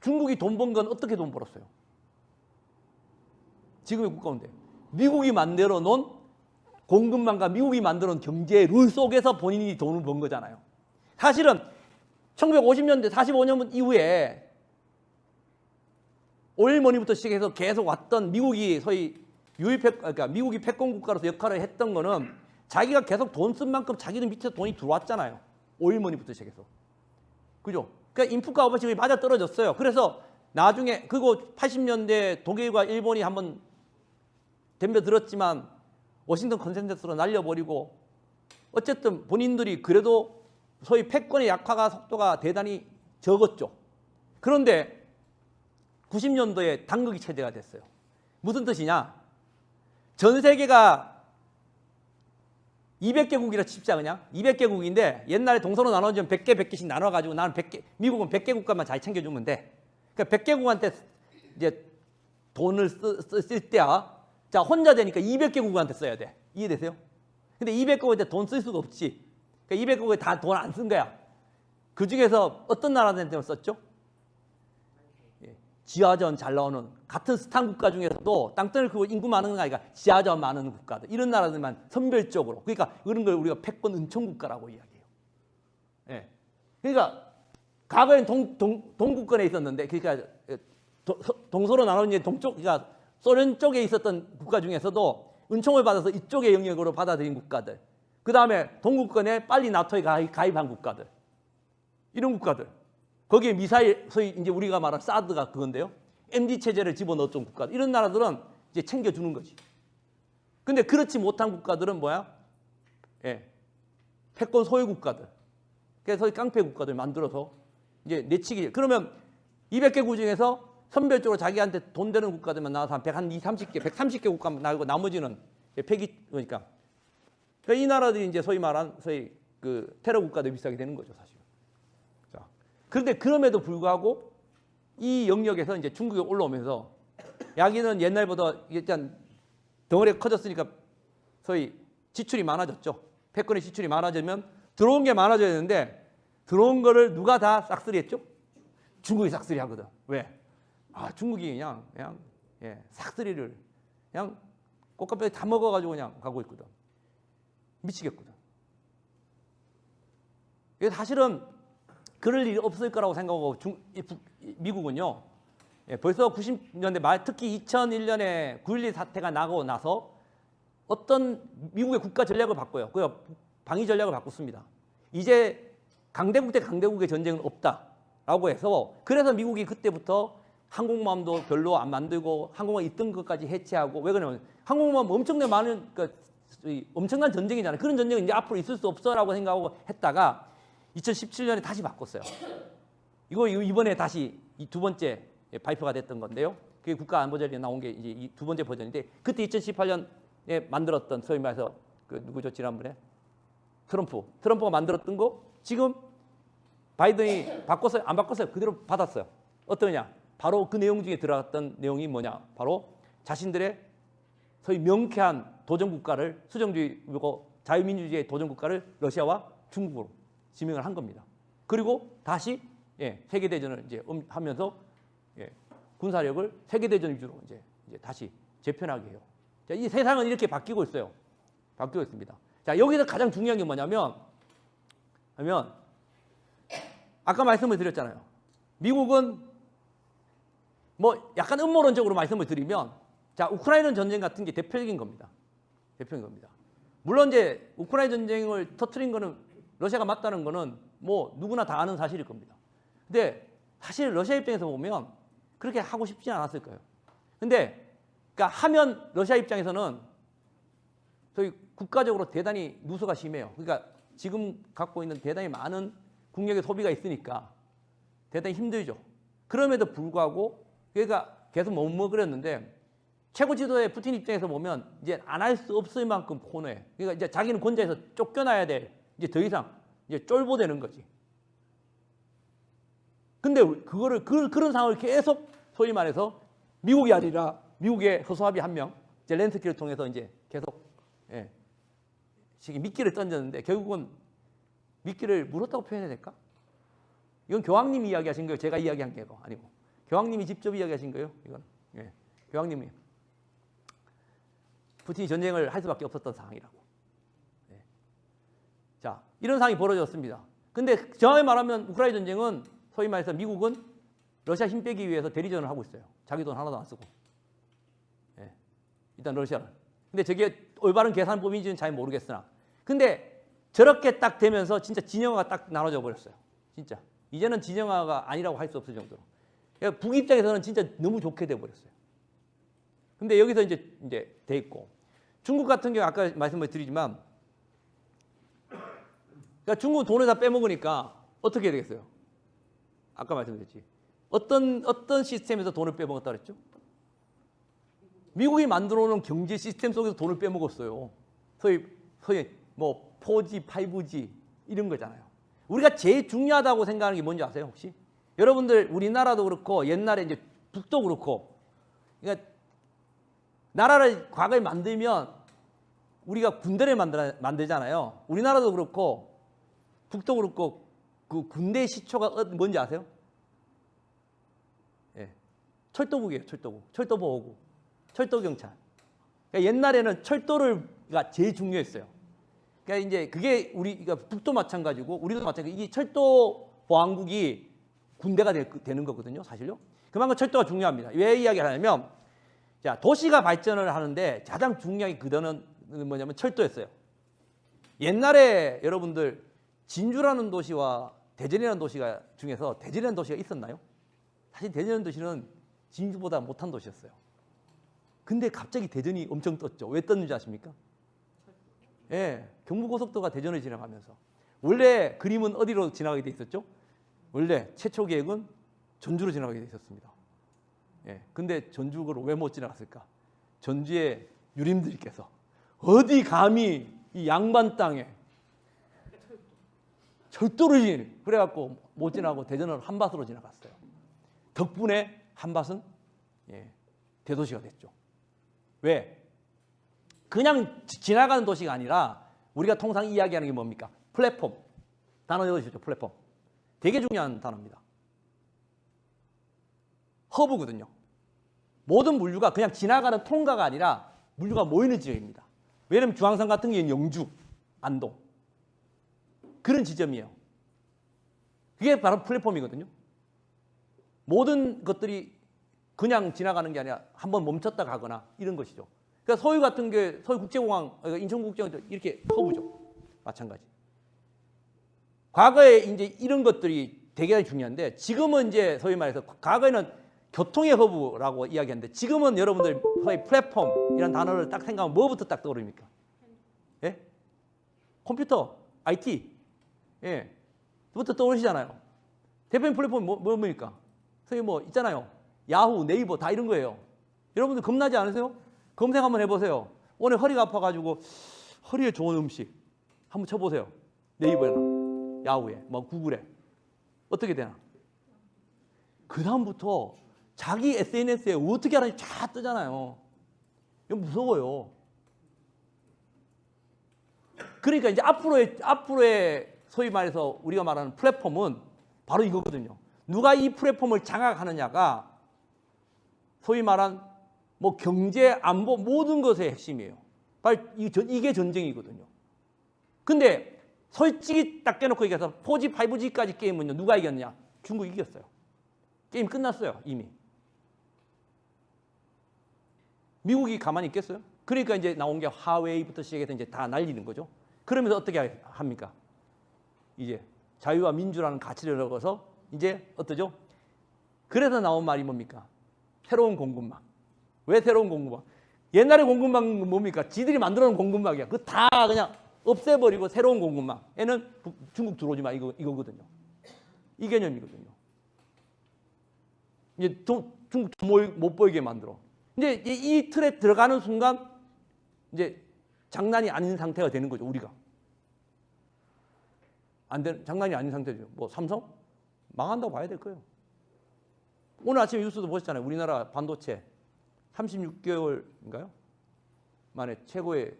중국이 돈 번 건 어떻게 돈 벌었어요? 지금의 국가인데 미국이 만들어 놓은 공급망과 미국이 만들어 놓은 경제 룰 속에서 본인이 돈을 번 거잖아요. 사실은 1950년대 45년 이후에 오일머니부터 시작해서 계속 왔던 미국이 소위 그러니까 미국이 패권 국가로서 역할을 했던 거는 자기가 계속 돈 쓴 만큼 자기들 밑에서 돈이 들어왔잖아요. 오일머니부터 시작해서. 그죠? 그러니까 인프가 오버식이 맞아 떨어졌어요. 그래서 나중에 그리고 80년대 독일과 일본이 한번 덤벼들었지만 워싱턴 컨센서스로 날려버리고 어쨌든 본인들이 그래도 소위 패권의 약화가 속도가 대단히 적었죠. 그런데 90년도에 당극이 체제가 됐어요. 무슨 뜻이냐? 전 세계가 200개국이라 칩자 그냥 200개국인데 옛날에 동서로 나눠지면 100개 100개씩 나눠가지고 나는 100개 미국은 100개 국가만 잘 챙겨주면 돼. 그러니까 100개국한테 이제 돈을 쓸 때야. 자 혼자 되니까 200개국한테 써야 돼. 이해되세요? 근데 200개국한테 돈 쓸 수가 없지. 그러니까 200개국에 다 돈 안 쓴 거야. 그 중에서 어떤 나라들한테 썼죠? 지하전 잘 나오는 같은 스탄 국가 중에서도 땅덩어리 크고 인구 많은 거 아니까 지하전 많은 국가들 이런 나라들만 선별적으로 그러니까 그런 걸 우리가 패권 은총 국가라고 이야기해요. 예. 그러니까 과거엔 동국권에 있었는데 그러니까 동서로 나눠진 동쪽 그러니까 소련 쪽에 있었던 국가 중에서도 은총을 받아서 이쪽의 영역으로 받아들인 국가들 그 다음에 동국권에 빨리 나토에 가입한 국가들 이런 국가들 거기에 미사일, 소위 이제 우리가 말한 사드가 그건데요. MD 체제를 집어넣었던 국가들. 이런 나라들은 이제 챙겨주는 거지. 근데 그렇지 못한 국가들은 뭐야? 예. 패권 소유 국가들. 그래서 소위 깡패 국가들 만들어서 이제 내치기. 그러면 200개국 중에서 선별적으로 자기한테 돈 되는 국가들만 나와서 한 130개, 130개 국가 나오고 나머지는 폐기, 그러니까 이 나라들이 이제 소위 말한 소위 그 테러 국가들 비슷하게 되는 거죠, 사실. 그런데 그럼에도 불구하고 이 영역에서 이제 중국이 올라오면서 야기는 옛날보다 일단 덩어리가 커졌으니까 소위 지출이 많아졌죠. 패권의 지출이 많아지면 들어온 게 많아져야 되는데 들어온 거를 누가 다 싹쓸이 했죠? 중국이 싹쓸이 하거든. 왜? 아, 중국이 그냥 싹쓸이를 그냥 꽃가뼈에 다 먹어가지고 그냥 가고 있거든. 미치겠거든. 이게 사실은 그럴 일이 없을 거라고 생각하고 미국은요. 벌써 90년대 말 특히 2001년에 9.12 사태가 나고 나서 어떤 미국의 국가 전략을 바꿔요. 그 방위 전략을 바꿨습니다. 이제 강대국 대 강대국의 전쟁은 없다라고 해서 그래서 미국이 그때부터 항공모함도 별로 안 만들고 항공모함 있던 것까지 해체하고 왜 그러냐면 항공모함 엄청나게 많은 엄청난 전쟁이잖아요. 그런 전쟁은 이제 앞으로 있을 수 없어라고 생각하고 했다가 2017년에 다시 바꿨어요. 이거 이번에 다시 이 두 번째 발표가 됐던 건데요. 그게 국가안보전략에 나온 게 이제 이 두 번째 버전인데 그때 2018년에 만들었던 소위 말해서 그 누구죠 지난번에 트럼프가 만들었던 거 지금 바이든이 바꿨어요? 안 바꿨어요? 그대로 받았어요. 어떠냐? 바로 그 내용 중에 들어갔던 내용이 뭐냐? 바로 자신들의 소위 명쾌한 도전 국가를 수정주의고 자유민주주의의 도전 국가를 러시아와 중국으로 지명을 한 겁니다. 그리고 다시 세계 대전을 이제 하면서 군사력을 세계 대전 위주로 이제 다시 재편하게 해요. 자, 이 세상은 이렇게 바뀌고 있어요. 바뀌고 있습니다. 자, 여기서 가장 중요한 게 뭐냐면 아까 말씀을 드렸잖아요. 미국은 뭐 약간 음모론적으로 말씀을 드리면 자, 우크라이나 전쟁 같은 게 대표적인 겁니다. 대표적인 겁니다. 물론 이제 우크라이나 전쟁을 터뜨린 거는 러시아가 맞다는 거는 뭐 누구나 다 아는 사실일 겁니다. 근데 사실 러시아 입장에서 보면 그렇게 하고 싶지 않았을 거예요. 근데 그러니까 하면 러시아 입장에서는 저희 국가적으로 대단히 누수가 심해요. 그러니까 지금 갖고 있는 대단히 많은 국력의 소비가 있으니까 대단히 힘들죠. 그럼에도 불구하고 그러니까 계속 머뭇거렸는데 최고 지도자의 푸틴 입장에서 보면 이제 안 할 수 없을 만큼 코너에 그러니까 이제 자기는 권좌에서 쫓겨나야 될 이제 더 이상 이제 쫄보되는 거지. 근데 그런 상황을 계속 소위 말해서 미국이 아니라 미국의 허수아비 한 명 젤렌스키를 통해서 이제 계속 미끼를 던졌는데 결국은 미끼를 물었다고 표현해야 될까? 이건 교황님이 이야기하신 거예요. 제가 이야기한 게 아니고 교황님이 직접 이야기하신 거예요. 이건 교황님이 푸틴이 전쟁을 할 수밖에 없었던 상황이라고. 자, 이런 상황이 벌어졌습니다. 근데 정확히 말하면 우크라이나 전쟁은 소위 말해서 미국은 러시아 힘 빼기 위해서 대리전을 하고 있어요. 자기 돈 하나도 안 쓰고. 일단 러시아는. 근데 저게 올바른 계산법인지는 잘 모르겠으나. 근데 저렇게 딱 되면서 진짜 진영화가 딱 나눠져 버렸어요. 진짜. 이제는 진영화가 아니라고 할 수 없을 정도로. 그러니까 북 입장에서는 진짜 너무 좋게 돼 버렸어요. 근데 여기서 이제 돼 있고. 중국 같은 경우 아까 말씀을 드리지만 그러니까 중국은 돈을 다 빼먹으니까 어떻게 되겠어요? 아까 말씀드렸지. 어떤 시스템에서 돈을 빼먹었다 그랬죠? 미국이 만들어 놓은 경제 시스템 속에서 돈을 빼먹었어요. 소위 뭐 4G, 5G 이런 거잖아요. 우리가 제일 중요하다고 생각하는 게 뭔지 아세요, 혹시? 여러분들 우리나라도 그렇고 옛날에 이제 북도 그렇고 그러니까 나라를 과거에 만들면 우리가 군대를 만들잖아요. 우리나라도 그렇고 북도 그렇고 그 군대 시초가 뭔지 아세요? 철도국이에요. 철도국. 철도보호국. 철도경찰. 그러니까 옛날에는 철도가 제일 중요했어요. 그러니까 이제 그게 우리가 북도 마찬가지고 우리도 마찬가지고 이게 철도 보안국이 군대가 되는 거거든요, 사실요. 그만큼 철도가 중요합니다. 왜 이야기를 하냐면 자, 도시가 발전을 하는데 가장 중요한 그거는 뭐냐면 철도였어요. 옛날에 여러분들 진주라는 도시와 대전이라는 도시가 중에서 대전이라는 도시가 있었나요? 사실 대전이라는 도시는 진주보다 못한 도시였어요. 근데 갑자기 대전이 엄청 떴죠. 왜 떴는지 아십니까? 경부고속도가 대전을 지나가면서 원래 그림은 어디로 지나가게 돼 있었죠? 원래 최초 계획은 전주로 지나가게 돼 있었습니다. 근데 전주를 왜 못 지나갔을까? 전주의 유림들께서 어디 감히 이 양반 땅에 철도를 그래갖고 못 지나고 대전을 한밭으로 지나갔어요. 덕분에 한밭은 대도시가 됐죠. 왜? 그냥 지나가는 도시가 아니라 우리가 통상 이야기하는 게 뭡니까? 플랫폼. 단어 넣으시죠. 플랫폼. 되게 중요한 단어입니다. 허브거든요. 모든 물류가 그냥 지나가는 통과가 아니라 물류가 모이는 지역입니다. 왜냐하면 중앙선 같은 경우는 영주, 안동 그런 지점이에요. 그게 바로 플랫폼이거든요. 모든 것들이 그냥 지나가는 게 아니라 한번 멈췄다 가거나 이런 것이죠. 그러니까 서울 같은 게 서울 국제공항, 인천국제공항 이렇게 허브죠. 마찬가지. 과거에 이제 이런 것들이 되게 중요한데 지금은 이제 소위 말해서 과거에는 교통의 허브라고 이야기하는데 지금은 여러분들 소위 플랫폼이라는 단어를 딱 생각하면 뭐부터 딱 떠오릅니까? 예? 컴퓨터, IT, 예, 부터 떠오르시잖아요. 대표님 플랫폼이 뭡니까? 소위 뭐 있잖아요. 야후, 네이버 다 이런 거예요. 여러분들 겁나지 않으세요? 검색 한번 해보세요. 오늘 허리가 아파가지고 허리에 좋은 음식 한번 쳐보세요. 네이버에나 야후에, 뭐 구글에 어떻게 되나? 그 다음부터 자기 SNS에 어떻게 하는지 쫙 뜨잖아요. 이거 무서워요. 그러니까 이제 앞으로의 소위 말해서 우리가 말하는 플랫폼은 바로 이거거든요. 누가 이 플랫폼을 장악하느냐가 소위 말한 뭐 경제, 안보 모든 것의 핵심이에요. 바로 이게 전쟁이거든요. 근데 솔직히 딱 깨놓고 얘기해서 4G, 5G까지 게임은요. 누가 이겼느냐? 중국이 이겼어요. 게임 끝났어요. 이미. 미국이 가만히 있겠어요? 그러니까 이제 나온 게 화웨이부터 시작해서 이제 다 날리는 거죠. 그러면서 어떻게 합니까? 이제 자유와 민주라는 가치를 넣어서 이제 어떠죠? 그래서 나온 말이 뭡니까? 새로운 공급망. 왜 새로운 공급망? 옛날에 공급망은 뭡니까? 지들이 만들어 놓은 공급망이야. 그거 다 그냥 없애버리고 새로운 공급망. 얘는 중국 들어오지 마 이거거든요. 이 개념이거든요. 이제 중국 돈 못 벌게 만들어. 이제 이 틀에 들어가는 순간 이제 장난이 아닌 상태가 되는 거죠. 우리가. 안 되는 장난이 아닌 상태죠. 뭐 삼성 망한다고 봐야 될 거예요. 오늘 아침에 뉴스도 보셨잖아요. 우리나라 반도체 36개월인가요? 만에 최고의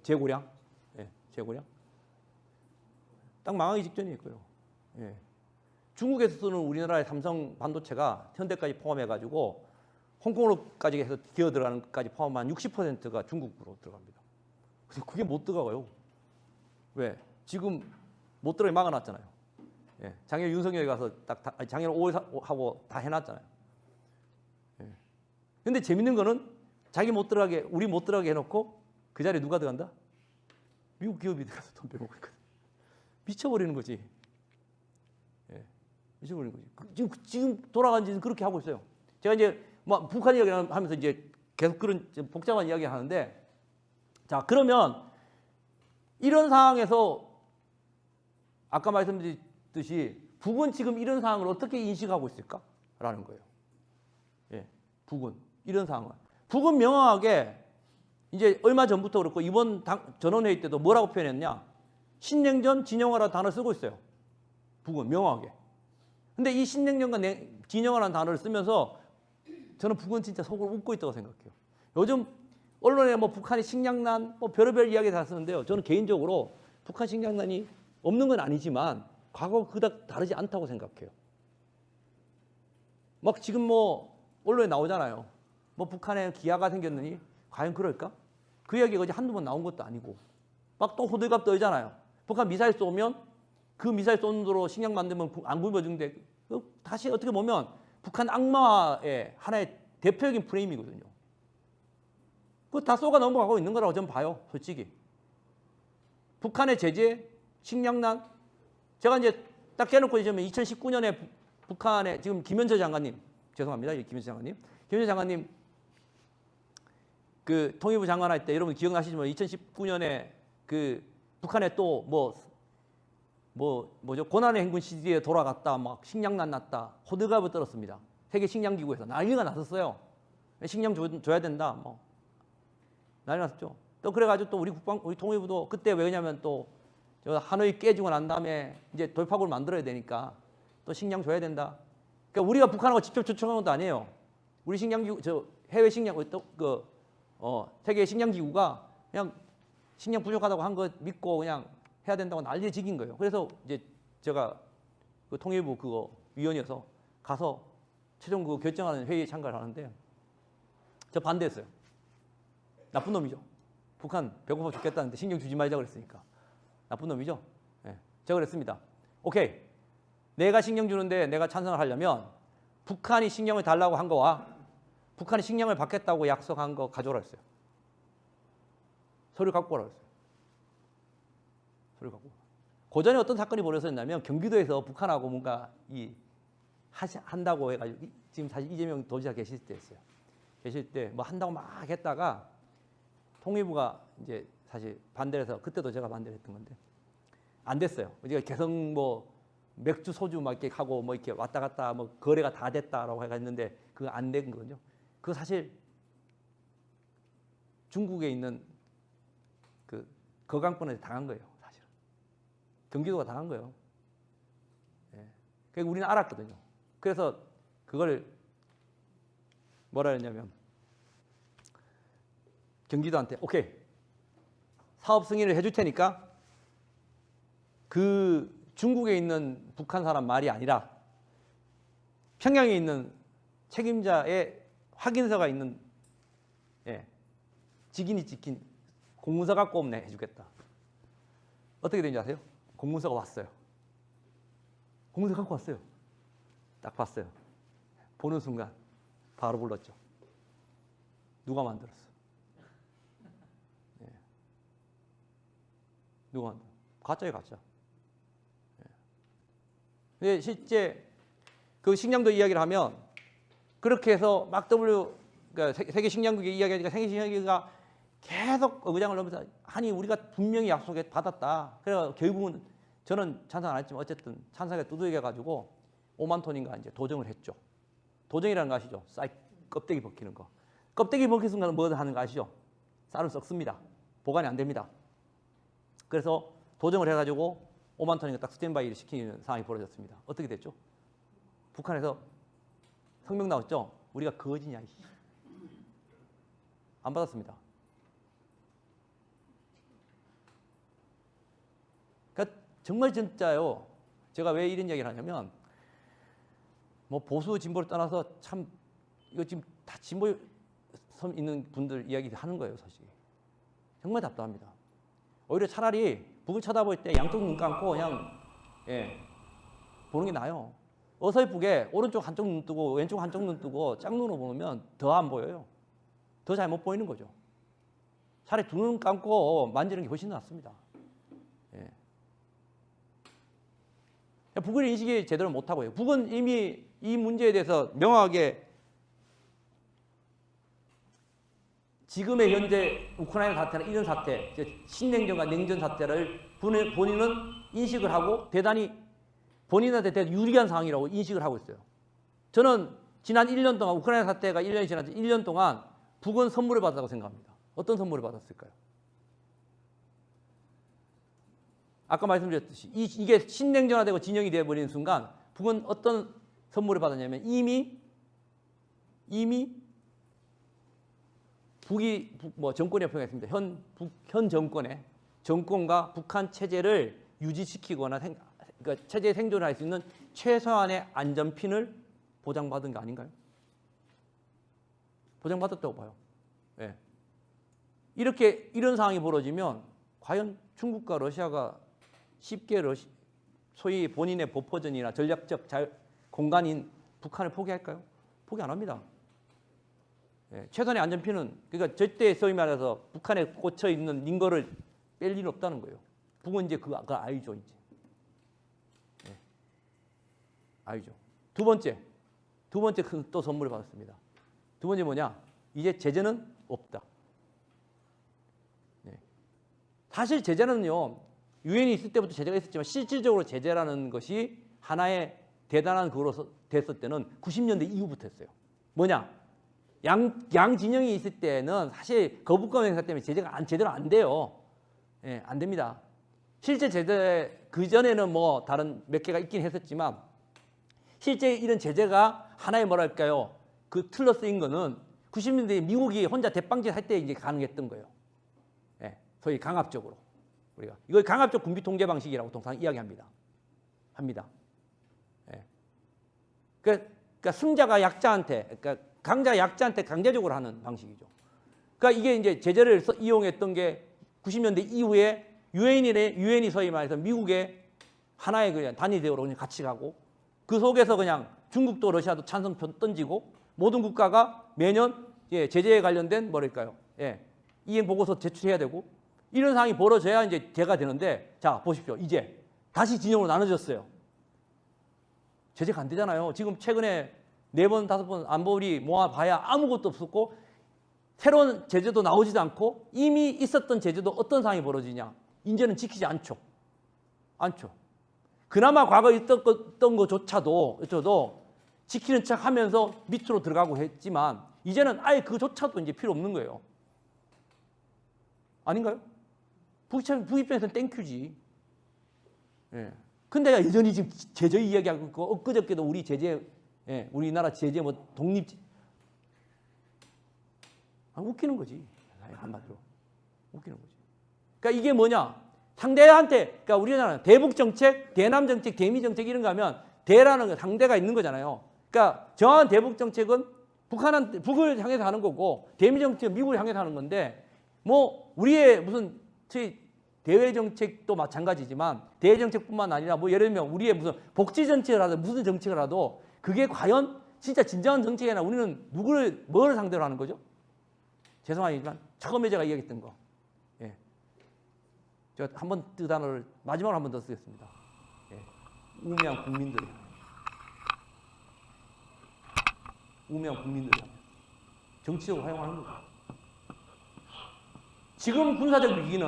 재고량? 예, 재고량? 딱 망하기 직전일 거예요. 예. 중국에서는 우리나라의 삼성 반도체가 현대까지 포함해가지고 홍콩으로까지 해서 기어 들어가는 것까지 포함한 60%가 중국으로 들어갑니다. 근데 그게 못 들어가요. 왜? 지금 못 들어가게 막아놨잖아요. 예. 작년 윤석열이 가서 작년 5월 하고 다 해놨잖아요. 예. 근데 재밌는 거는 자기 못 들어가게, 우리 못 들어가게 해놓고 그 자리에 누가 들어간다? 미국 기업이 들어가서 돈 빼먹고 있거든. 미쳐버리는 거지. 예. 미쳐버리는 거지. 지금 돌아간 지는 그렇게 하고 있어요. 제가 이제 뭐 북한 이야기 하면서 이제 계속 그런 복잡한 이야기 하는데, 자, 그러면 이런 상황에서 아까 말씀드렸듯이 북은 지금 이런 상황을 어떻게 인식하고 있을까라는 거예요. 예, 북은 이런 상황을. 북은 명확하게 이제 얼마 전부터 그렇고 이번 전원회의 때도 뭐라고 표현했냐? 신냉전, 진영화라는 단어를 쓰고 있어요. 북은 명확하게. 근데 이 신냉전과 진영화라는 단어를 쓰면서 저는 북은 진짜 속으로 웃고 있다고 생각해요. 요즘 언론에 뭐 북한이 식량난, 뭐 별의별 이야기 다 쓰는데요. 저는 개인적으로 북한 식량난이 없는 건 아니지만 과거와 그닥 다르지 않다고 생각해요. 막 지금 뭐 언론에 나오잖아요. 뭐 북한에 기아가 생겼느니 과연 그럴까? 그 이야기가 어제 한두 번 나온 것도 아니고 막 또 호들갑 떨잖아요. 북한 미사일 쏘면 그 미사일 쏘는 대로 식량 만들면 안 굶어준대. 다시 어떻게 보면 북한 악마의 하나의 대표적인 프레임이거든요. 그거 다 쏘가 넘어가고 있는 거라고 저는 봐요. 솔직히. 북한의 제재, 식량난. 제가 이제 딱 깨놓고 이제 2019년에 북한에 지금 김현철 장관님, 죄송합니다. 김현철 장관님. 김현철 장관님 그 통일부 장관 할 때 여러분 기억나시지만 2019년에 그 북한에 또 뭐죠? 고난의 행군 시대에 돌아갔다, 막 식량난 났다, 호들갑을 떨었습니다. 세계 식량기구에서 난리가 났었어요. 식량 줘야 된다, 뭐 난리 났었죠. 또 그래가지고 또 우리 통일부도 그때 왜냐면 또 저 하노이 깨지고 난 다음에 이제 돌파구를 만들어야 되니까 또 식량 줘야 된다. 그러니까 우리가 북한하고 직접 초청한 것도 아니에요. 우리 식량기구, 저 해외 식량 세계 식량기구가 그냥 식량 부족하다고 한 거 믿고 그냥 해야 된다고 난리에 지긴 거예요. 그래서 이제 제가 그 통일부 그거 위원이어서 가서 최종 그거 결정하는 회의에 참가를 하는데 저 반대했어요. 나쁜 놈이죠. 북한 배고파 죽겠다는데 식량 주지 말자 그랬으니까 나쁜 놈이죠. 네. 제가 그랬습니다. 오케이, 내가 식량 주는데 내가 찬성을 하려면 북한이 식량을 달라고 한 거와 북한이 식량을 받겠다고 약속한 거 가져오라 했어요. 서류 갖고 오라 했어요. 서류 갖고. 고전에 어떤 사건이 벌어졌냐면 경기도에서 북한하고 뭔가 한다고 해가지고 지금 사실 이재명 도지사 계실 때였어요. 계실 때 뭐 한다고 막 했다가 통일부가 이제 사실 반대를 해서 그때도 제가 반대를 했던 건데 안 됐어요. 우리가 개성 뭐 맥주 소주 막 이렇게 하고 뭐 이렇게 왔다 갔다 뭐 거래가 다 됐다라고 해갔는데 그거 안 된 거거든요. 그거 사실 중국에 있는 그 거강권에서 당한 거예요. 사실은 경기도가 당한 거예요. 예. 그러니까 우리는 알았거든요. 그래서 그걸 뭐라 했냐면 경기도한테 오케이 사업 승인을 해줄 테니까 그 중국에 있는 북한 사람 말이 아니라 평양에 있는 책임자의 확인서가 있는 직인이 찍힌 공문서 갖고 오면 해주겠다. 어떻게 된지 아세요? 공문서가 왔어요. 공문서 갖고 왔어요. 딱 봤어요. 보는 순간 바로 불렀죠. 누가 만들었어? 누가 만들어? 가짜예요, 가짜. 근데 실제 그 식량도 이야기를 하면 그렇게 해서 막 그러니까 세계 식량국의 이야기가 세계 식량국가 계속 의장을 넘어서 아니 우리가 분명히 약속에 받았다. 그래서 결국은 저는 찬성 안 했지만 어쨌든 찬성에 두들겨 가지고 5만 톤인가 이제 도정을 했죠. 도정이라는 거 아시죠? 쌀 껍데기 벗기는 거. 껍데기 벗기는 순간 뭐 하는 거 아시죠? 쌀은 썩습니다. 보관이 안 됩니다. 그래서 도정을 해가지고 5만 톤인가 딱 스탠바이를 시키는 상황이 벌어졌습니다. 어떻게 됐죠? 북한에서 성명 나왔죠? 우리가 거지냐? 안 받았습니다. 그러니까 정말 진짜요. 제가 왜 이런 이야기를 하냐면 뭐 보수 진보를 떠나서 참 이거 지금 다 진보 섬 있는 분들 이야기 하는 거예요, 사실. 정말 답답합니다. 오히려 차라리 북을 쳐다볼 때 양쪽 눈 감고 그냥 보는 게 나아요. 어설프게 오른쪽 한쪽 눈 뜨고 왼쪽 한쪽 눈 뜨고 짝눈으로 보면 더 안 보여요. 더 잘 못 보이는 거죠. 차라리 두 눈 감고 만지는 게 훨씬 낫습니다. 북을 인식이 제대로 못하고요. 북은 이미 이 문제에 대해서 명확하게 지금의 현재 우크라이나 사태나 이런 사태, 신냉전과 냉전 사태를 본인은 인식을 하고 대단히 본인한테 대단히 유리한 상황이라고 인식을 하고 있어요. 저는 지난 1년 동안 우크라이나 사태가 1년이 지났죠. 1년 동안 북은 선물을 받았다고 생각합니다. 어떤 선물을 받았을까요? 아까 말씀드렸듯이 이게 신냉전화되고 진영이 되어버리는 순간 북은 어떤 선물을 받았냐면 이미 북이 뭐 정권에 표현했습니다. 현 정권과 북한 체제를 유지시키거나 그러니까 체제 생존을 할 수 있는 최소한의 안전핀을 보장받은 게 아닌가요? 보장받았다고 봐요. 네. 이런 상황이 벌어지면 과연 중국과 러시아가 쉽게 소위 본인의 보포전이나 전략적 공간인 북한을 포기할까요? 포기 안 합니다. 최선의 안전핀은 그러니까 절대 소위 말해서 북한에 꽂혀 있는 링거를 뺄 일은 없다는 거예요. 북은 이제 그거 알죠 이제. 알죠. 두 번째 큰 또 선물을 받았습니다. 두 번째 뭐냐? 이제 제재는 없다. 사실 제재는요. 유엔이 있을 때부터 제재가 있었지만 실질적으로 제재라는 것이 하나의 대단한 그거로 됐을 때는 90년대 이후부터 했어요. 뭐냐? 양 진영이 있을 때는 사실 거부권 행사 때문에 제재가 제대로 안 돼요. 안 됩니다. 실제 제재 그전에는 뭐 다른 몇 개가 있긴 했었지만 실제 이런 제재가 하나의 뭐랄까요? 그 틀로 쓰인 거는 90년대에 미국이 혼자 대빵질 할 때 이제 가능했던 거예요. 소위 강압적으로. 우리가 이걸 강압적 군비 통제 방식이라고 통상 이야기합니다. 그러니까 승자가 약자한테, 그러니까 강자가 약자한테 강제적으로 하는 방식이죠. 그러니까 이게 이제 제재를 이용했던 게 90년대 이후에 유엔이 소위 말해서 미국의 하나의 그냥 단위 대우로 그냥 같이 가고 그 속에서 그냥 중국도 러시아도 찬성표 던지고 모든 국가가 매년 제재에 관련된 뭐랄까요? 이행 보고서 제출해야 되고 이런 상황이 벌어져야 이제 제가 되는데 자 보십시오. 이제 다시 진영으로 나눠졌어요. 제재가 안 되잖아요. 지금 최근에 4번, 5번 안보리 모아봐야 아무것도 없었고 새로운 제재도 나오지도 않고 이미 있었던 제재도 어떤 상황이 벌어지냐. 이제는 지키지 않죠. 그나마 과거에 있었던 것조차도 지키는 척 하면서 밑으로 들어가고 했지만 이제는 아예 그조차도 이제 필요 없는 거예요. 아닌가요? 북 입장에서는 땡큐지. 예. 근데 여전히 지금 제재 이야기하고 있고 엊그저께도 우리 제재, 우리나라 제재 뭐 독립, 웃기는 거지. 한마디로 웃기는 거지. 그러니까 이게 뭐냐? 상대한테, 그러니까 우리나라 대북 정책, 대남 정책, 대미 정책 이런 거 하면 대라는 상대가 있는 거잖아요. 그러니까 정확한 대북 정책은 북을 향해서 하는 거고 대미 정책은 미국을 향해서 하는 건데 뭐 우리의 무슨 대외 정책도 마찬가지지만 대외 정책뿐만 아니라 뭐 예를 들면 우리의 무슨 복지 정책을 하든 무슨 정책을 하도 그게 과연 진짜 진정한 정책이나 우리는 뭐를 상대로 하는 거죠? 죄송하지만 처음에 제가 이야기했던 거. 예. 제가 한번 그 단어를 마지막으로 한 번 더 쓰겠습니다. 예. 우매한 국민들이. 우매한 국민들이. 정치적으로 활용하는 거죠. 지금 군사적 위기는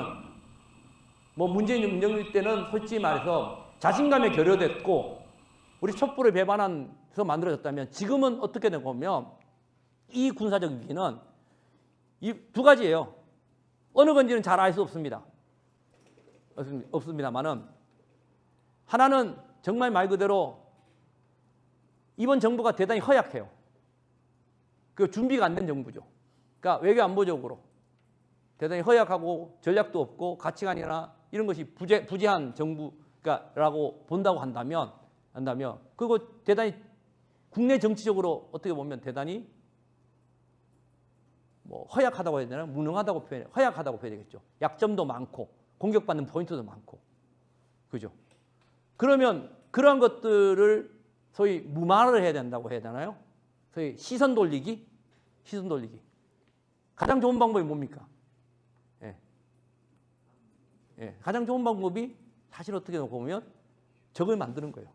뭐 문재인 윤석열 때는 솔직히 말해서 자신감에 결여됐고 우리 촛불을 배반해서 만들어졌다면 지금은 어떻게 된 거면 이 군사적 위기는 이 두 가지예요. 어느 건지는 잘 알 수 없습니다. 없습니다만은 하나는 정말 말 그대로 이번 정부가 대단히 허약해요. 그 준비가 안 된 정부죠. 그러니까 외교 안보적으로 대단히 허약하고 전략도 없고 가치관이나 이런 것이 부재한 정부라고 본다고 한다면 그거 대단히 국내 정치적으로 어떻게 보면 대단히 뭐 허약하다고 해야 되나 무능하다고 허약하다고 표현해야 되겠죠. 약점도 많고 공격받는 포인트도 많고 그죠. 그러면 그러한 것들을 소위 무마를 해야 된다고 해야 되나요? 소위 시선 돌리기. 가장 좋은 방법이 뭡니까? 가장 좋은 방법이 사실 어떻게 보면 적을 만드는 거예요.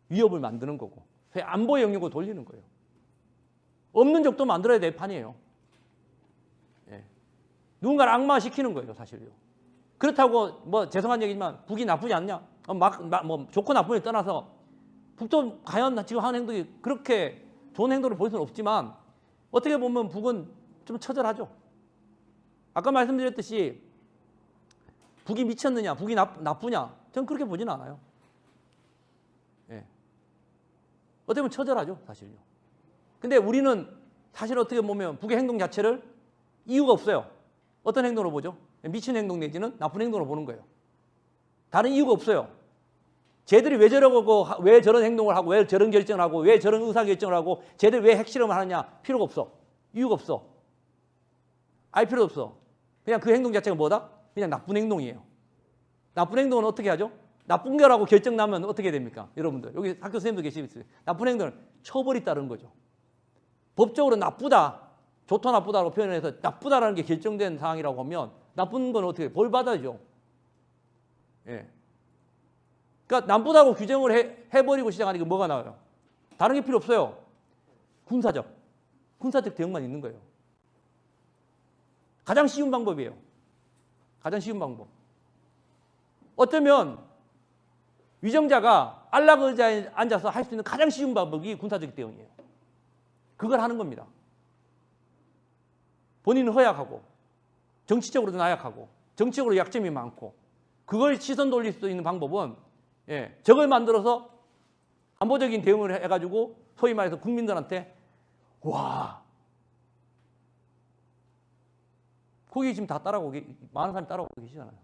위협을 만드는 거고 안보의 영역을 돌리는 거예요. 없는 적도 만들어야 될 판이에요. 누군가를 악마시키는 거예요, 사실요. 그렇다고 뭐 죄송한 얘기지만 북이 나쁘지 않냐? 뭐 좋고 나쁨을 떠나서 북도 과연 지금 하는 행동이 그렇게 좋은 행동을 볼 수는 없지만 어떻게 보면 북은 좀 처절하죠. 아까 말씀드렸듯이 북이 미쳤느냐, 북이 나쁘냐? 저는 그렇게 보지는 않아요. 어떻게 보면 처절하죠, 사실요. 근데 우리는 사실 어떻게 보면 북의 행동 자체를 이유가 없어요. 어떤 행동으로 보죠? 미친 행동 내지는 나쁜 행동으로 보는 거예요. 다른 이유가 없어요. 쟤들이 왜 저러고 왜 저런 행동을 하고 왜 저런 결정을 하고 왜 저런 의사결정을 하고 쟤들이 왜 핵실험을 하느냐 필요가 없어. 이유가 없어. 알 필요도 없어. 그냥 그 행동 자체가 뭐다? 그냥 나쁜 행동이에요. 나쁜 행동은 어떻게 하죠? 나쁜 거라고 결정 나면 어떻게 됩니까? 여러분들 여기 학교 선생님도 계시겠어요. 나쁜 행동은 처벌이 따르는 거죠. 법적으로 나쁘다, 좋다 나쁘다라고 표현해서 나쁘다라는 게 결정된 사항이라고 하면 나쁜 건 어떻게 벌 받아야죠. 그러니까 나쁘다고 규정을 해버리고 시작하니까 뭐가 나와요? 다른 게 필요 없어요. 군사적 대응만 있는 거예요. 가장 쉬운 방법이에요. 가장 쉬운 방법. 어쩌면 위정자가 안락 의자에 앉아서 할 수 있는 가장 쉬운 방법이 군사적 대응이에요. 그걸 하는 겁니다. 본인은 허약하고 정치적으로도 나약하고 정치적으로 약점이 많고 그걸 시선 돌릴 수 있는 방법은 적을 만들어서 안보적인 대응을 해가지고 소위 말해서 국민들한테 와 거기 지금 다 따라오고 많은 사람이 따라오고 계시잖아요.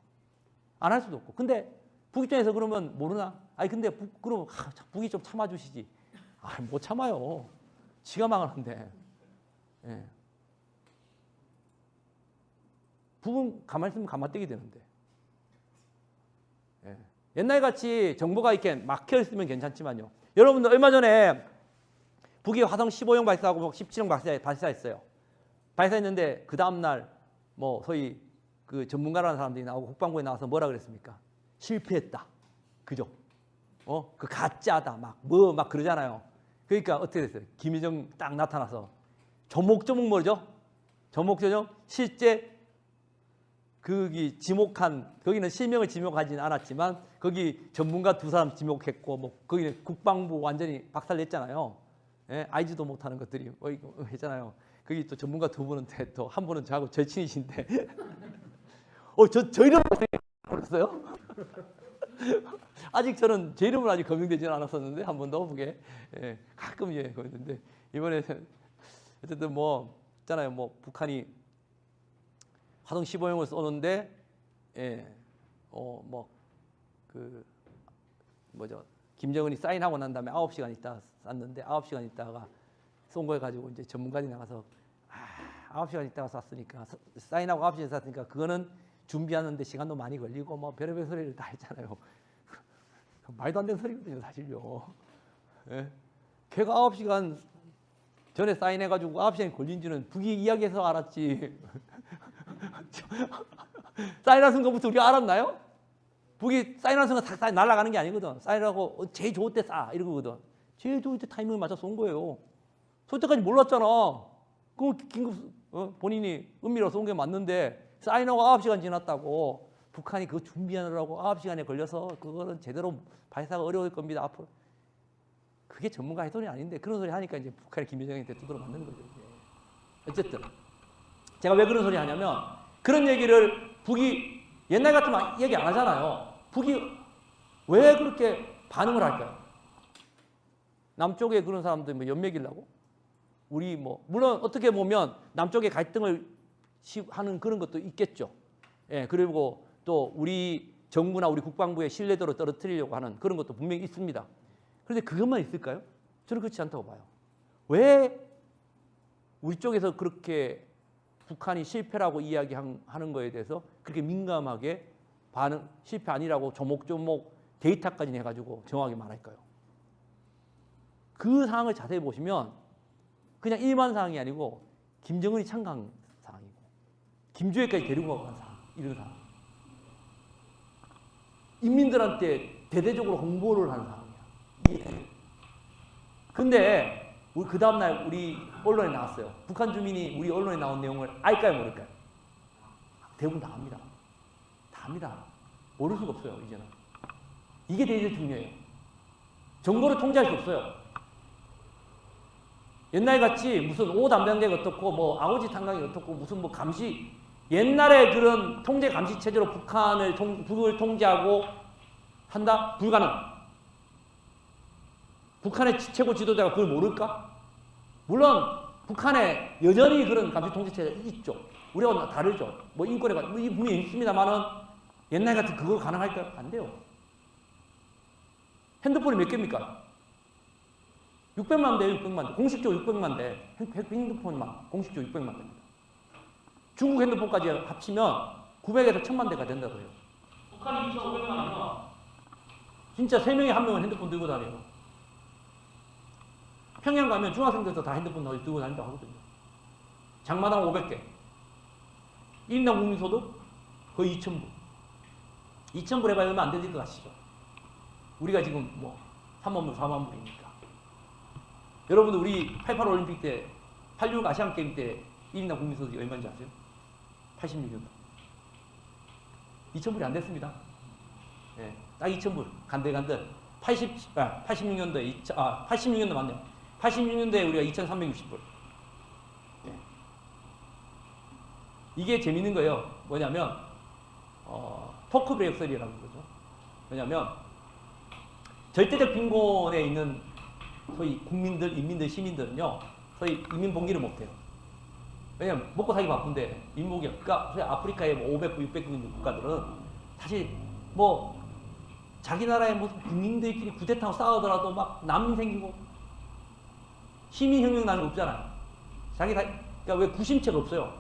안 할 수도 없고. 근데 북 입장에서 그러면 모르나? 아니 근데 그럼 북이 좀 참아주시지. 못 참아요. 지가 망하는데. 북은 가만히 있으면 가만떼기 되는데. 옛날 같이 정보가 이렇게 막혀 있으면 괜찮지만요. 여러분들 얼마 전에 북이 화성 15형 발사하고 17형 발사했어요. 발사했는데 그 다음 날 뭐 소위 그 전문가라는 사람들이 나오고 국방부에 나와서 뭐라 그랬습니까? 실패했다. 그죠? 그 가짜다 막 그러잖아요. 그러니까 어떻게 됐어요? 김여정 딱 나타나서 조목조목 뭐죠? 조목조목 실제 거기는 실명을 지목하지는 않았지만 거기 전문가 2사람 지목했고 뭐 거기는 국방부 완전히 박살냈잖아요. 예? 알지도 못하는 것들이 했잖아요. 거기 또 전문가 2분한테 또 한 분은 저하고 절친이신데 저 이름 모르겠어요? 아직 저는 제 이름은 아직 검증되지는 않았었는데 한 번도 그게 가끔 그랬는데 이번에 어쨌든 뭐 있잖아요. 뭐 북한이 화성 15형을 쏘는데 김정은이 사인하고 난 다음에 9시간 있다가 쐈는데 9시간 있다가 쏜 거 가지고 이제 전문가들이 나가서 9시간 있다가 쐈으니까 사인하고 9시간 쐈으니까 그거는 준비하는데 시간도 많이 걸리고 뭐 별의별 소리를 다 했잖아요. 말도 안 되는 소리거든요, 사실요. 예? 걔가 9시간 전에 사인해가지고 9시간이 걸린지는 북이 이야기해서 알았지. 사인한 순간부터 우리가 알았나요? 북이 사인한 순간 싹 날아가는 게 아니거든. 사인하고 제일 좋을 때 쏴 이러거든. 제일 좋을 때 타이밍을 맞춰서 쏜 거예요. 쏠 때까지 몰랐잖아. 그 긴급 본인이 은밀하게 쏜 게 맞는데 사인하고 9시간 지났다고 북한이 그거 준비하느라고 9시간에 걸려서 그거는 제대로 발사가 어려울 겁니다. 앞으로. 그게 전문가 의 소리 아닌데 그런 소리 하니까 이제 북한이 김여정한테 두드러 맞는 거죠. 이제. 어쨌든 제가 왜 그런 소리 하냐면 그런 얘기를 북이 옛날 같으면 얘기 안 하잖아요. 북이 왜 그렇게 반응을 할까요? 남쪽에 그런 사람들 뭐 연맥이려고? 우리 뭐 물론 어떻게 보면 남쪽의 갈등을 하는 그런 것도 있겠죠. 예, 그리고 또 우리 정부나 우리 국방부의 신뢰도를 떨어뜨리려고 하는 그런 것도 분명히 있습니다. 그런데 그것만 있을까요? 저는 그렇지 않다고 봐요. 왜 우리 쪽에서 그렇게 북한이 실패라고 이야기하는 거에 대해서 그렇게 민감하게 실패 아니라고 조목조목 데이터까지 해가지고 정확하게 말할까요? 그 상황을 자세히 보시면 그냥 일반 상황이 아니고 김정은이 참가한 상황이고 김주애까지 데리고 간 상황, 이런 상황. 인민들한테 대대적으로 홍보를 하는 상황이야. 근데 그 다음날 우리 언론에 나왔어요. 북한 주민이 우리 언론에 나온 내용을 알까요, 모를까요? 대부분 다 압니다. 다 압니다. 모를 수가 없어요, 이제는. 이게 되게 중요해요. 정보를 통제할 수 없어요. 옛날 같이 무슨 오담당대가 어떻고 뭐 아오지 탄광이 어떻고 무슨 뭐 감시 옛날에 그런 통제 감시 체제로 북을 통제하고 한다? 불가능. 북한의 최고 지도자가 그걸 모를까? 물론 북한에 여전히 그런 감시 통제 체제가 있죠. 우리하고 다르죠. 뭐 인권에 분명히 있습니다만은 옛날 같은 그거 가능할까요? 안 돼요. 핸드폰이 몇 개입니까? 600만 대, 600만 대. 공식적으로 600만 대. 핸드폰만 공식적으로 600만 대입니다. 중국 핸드폰까지 합치면 900에서 1000만 대가 된다고 해요. 북한이 2,500만이면 진짜 3명에 1명은 핸드폰 들고 다녀요. 평양 가면 중학생들도 다 핸드폰 들고 다닌다고 하거든요. 장마당 500개. 1인당 국민소득 거의 2,000불. 2,000불 해봐야 얼마 안 되실 것 같시죠? 우리가 지금 뭐 3만 불, 4만 불이니까. 여러분들 우리 88 올림픽 때, 86 아시안 게임 때 1인당 국민소득이 얼마인지 아세요? 86년. 2,000불이 안 됐습니다. 예, 딱 2,000불. 간들간들. 86년도에, 86년도 맞네요. 86년도에 우리가 2,360불. 예. 이게 재밌는 거예요. 뭐냐면, 토크 브레이크설이라고 그러죠. 왜냐면, 절대적 빈곤에 있는 소위 국민들, 인민들, 시민들은요, 소위 이민 봉기를 못해요. 왜냐면 먹고 살기 바쁜데 인목이 그러니까 아프리카의 뭐 500구, 600구 있는 국가들은 사실 뭐 자기 나라의 무슨 국민들끼리 구데타하고 싸우더라도 막 남 생기고 시민혁명 나는 거 없잖아요. 그러니까 왜 구심체가 없어요.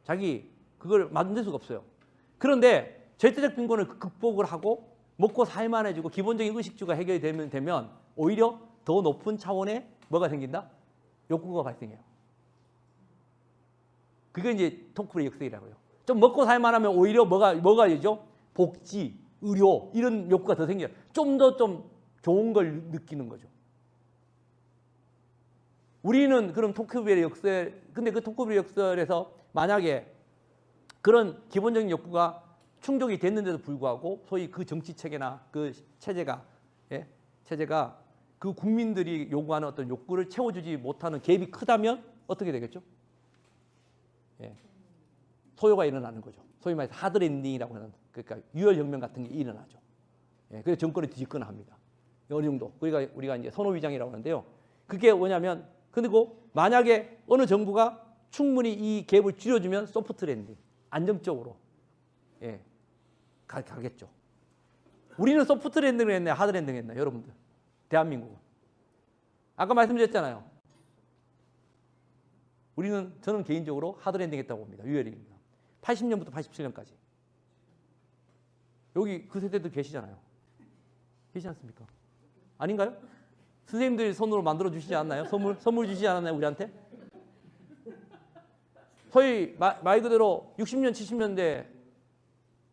자기 그걸 만들 수가 없어요. 그런데 절대적 빈곤을 극복을 하고 먹고 살만해지고 기본적인 의식주가 해결이 되면 오히려 더 높은 차원의 뭐가 생긴다? 욕구가 발생해요. 그게 이제 토크의 역설이라고요. 좀 먹고 살만하면 오히려 뭐가 되죠? 복지, 의료 이런 욕구가 더 생겨요. 좀 더 좀 좋은 걸 느끼는 거죠. 우리는 그럼 토크벨의 역설, 근데 그 토크벨의 역설에서 만약에 그런 기본적인 욕구가 충족이 됐는데도 불구하고 소위 그 정치 체계나 그 체제가 그 국민들이 요구하는 어떤 욕구를 채워주지 못하는 갭이 크다면 어떻게 되겠죠? 소요가 일어나는 거죠. 소위 말해서 하드랜딩이라고 하는, 그러니까 유혈혁명 같은 게 일어나죠. 그래서 정권이 뒤집거나 합니다. 어느 정도. 그러니까 우리가 이제 선호위장이라고 하는데요. 그게 뭐냐면, 그리고 만약에 어느 정부가 충분히 이 갭을 줄여주면 소프트 랜딩, 안정적으로 가겠죠. 우리는 소프트 랜딩을 했나요? 하드 랜딩을 했나요? 여러분들. 대한민국은. 아까 말씀드렸잖아요. 저는 개인적으로 하드 랜딩 했다고 봅니다. 유혈입니다. 80년부터 87년까지. 여기 그 세대도 계시잖아요. 계시지 않습니까? 아닌가요? 선생님들이 손으로 만들어 주시지 않나요? 선물 주시지 않았나요? 우리한테? 소위 말 그대로 60년, 70년대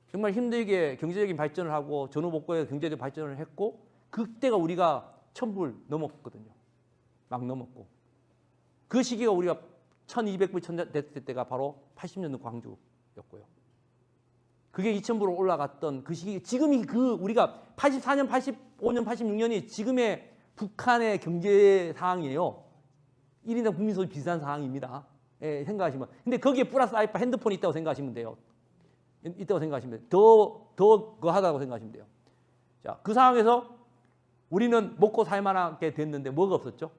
정말 힘들게 경제적인 발전을 하고 전후복구의 경제적 발전을 했고 그때가 우리가 1000불 넘었거든요. 막 넘었고 그 시기가 우리가 1200불 됐을 때가 바로 80년대 광주였고요. 그게 2000불로 올라갔던 그 시기, 지금이 우리가 84년, 85년, 86년이 지금의 북한의 경제 상황이에요. 1인당 국민소득 비슷한 상황입니다. 생각하시면. 근데 거기에 플러스 알파 핸드폰이 있다고 생각하시면 돼요. 있다고 생각하시면 돼요. 더 거하다고 생각하시면 돼요. 자, 그 상황에서 우리는 먹고 살만하게 됐는데 뭐가 없었죠?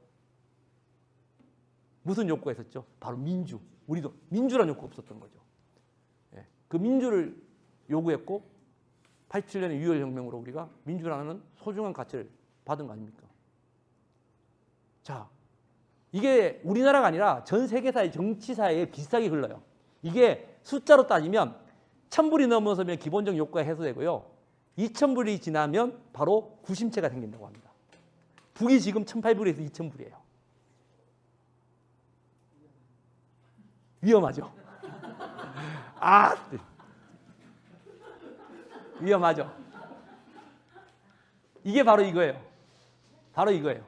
무슨 욕구가 있었죠? 바로 민주. 우리도 민주라는 욕구가 없었던 거죠. 그 민주를 요구했고 87년의 유혈혁명으로 우리가 민주라는 소중한 가치를 받은 거 아닙니까? 자, 이게 우리나라가 아니라 전 세계사의 정치사에 비슷하게 흘러요. 이게 숫자로 따지면 1000불이 넘어서면 기본적 욕구가 해소되고요. 2000불이 지나면 바로 구심체가 생긴다고 합니다. 북이 지금 1800불에서 2000불이에요. 위험하죠? 위험하죠? 이게 바로 이거예요. 바로 이거예요.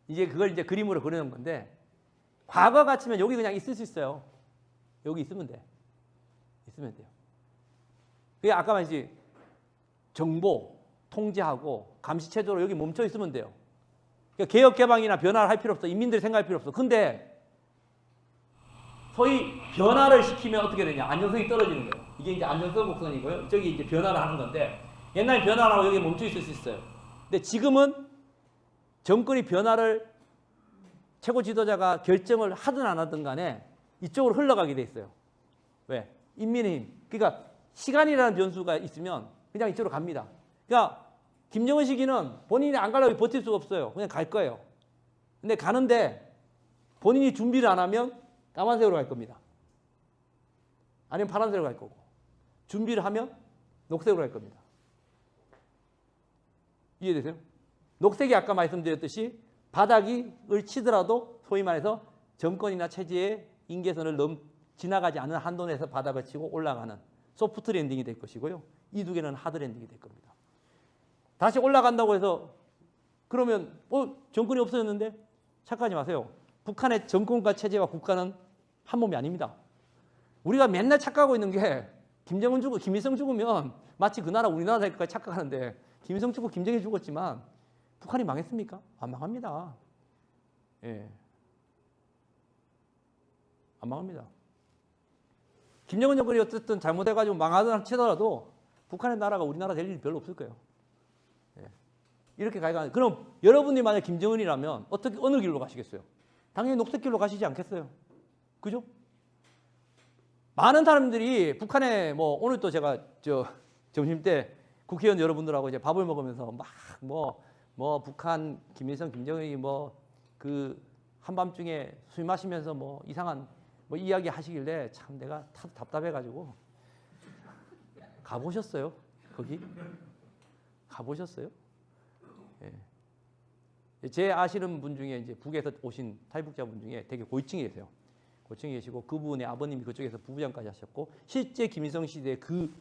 이제 그걸 이제 그림으로 그리는 건데 과거 같으면 여기 그냥 있을 수 있어요. 여기 있으면 돼. 있으면 돼요. 그게 아까 말했지 정보, 통제하고 감시 체제로 여기 멈춰 있으면 돼요. 그러니까 개혁 개방이나 변화를 할 필요 없어. 인민들이 생각할 필요 없어. 근데 소위 변화를 시키면 어떻게 되냐? 안정성이 떨어지는 거예요. 이게 이제 안정성 곡선이고요. 저기 이제 변화를 하는 건데 옛날에 변화를 하고 여기 멈춰 있을 수 있어요. 근데 지금은 정권이 변화를 최고 지도자가 결정을 하든 안 하든 간에 이쪽으로 흘러가게 돼 있어요. 왜? 인민의 힘. 그러니까 시간이라는 변수가 있으면 그냥 이쪽으로 갑니다. 그러니까 김정은 시기는 본인이 안 가려고 버틸 수가 없어요. 그냥 갈 거예요. 근데 가는데 본인이 준비를 안 하면 까만색으로 갈 겁니다. 아니면 파란색으로 갈 거고. 준비를 하면 녹색으로 갈 겁니다. 이해되세요? 녹색이 아까 말씀드렸듯이 바닥을 치더라도 소위 말해서 정권이나 체제의 인계선을 지나가지 않은 한도 내에서 바닥을 치고 올라가는 소프트 랜딩이 될 것이고요. 이 두 개는 하드 랜딩이 될 겁니다. 다시 올라간다고 해서 그러면 정권이 없어졌는데 착각하지 마세요. 북한의 정권과 체제와 국가는 한 몸이 아닙니다. 우리가 맨날 착각하고 있는 게 김정은 죽고 김일성 죽으면 마치 그 나라 우리나라 될 것까지 착각하는데 김일성 죽고 김정일 죽었지만 북한이 망했습니까? 안 망합니다. 안 망합니다. 김정은 정권이 어쨌든 잘못해가지고 망하든 치더라도 북한의 나라가 우리나라 될 일이 별로 없을 거예요. 이렇게 가야 그럼 여러분이 만약 김정은이라면 어느 길로 가시겠어요? 당연히 녹색 길로 가시지 않겠어요? 그죠? 많은 사람들이 북한에 오늘 또 제가 점심 때 국회의원 여러분들하고 이제 밥을 먹으면서 막 북한 김일성 김정은이 그 한밤중에 술 마시면서 이상한 이야기 하시길래 참 내가 답답해가지고 가보셨어요? 거기 가보셨어요? 제 아시는 분 중에 이제 북에서 오신 탈북자분 중에 되게 고위층이 계세요. 고청에 계시고 그분의 아버님이 그쪽에서 부부장까지 하셨고 실제 김일성 시대 그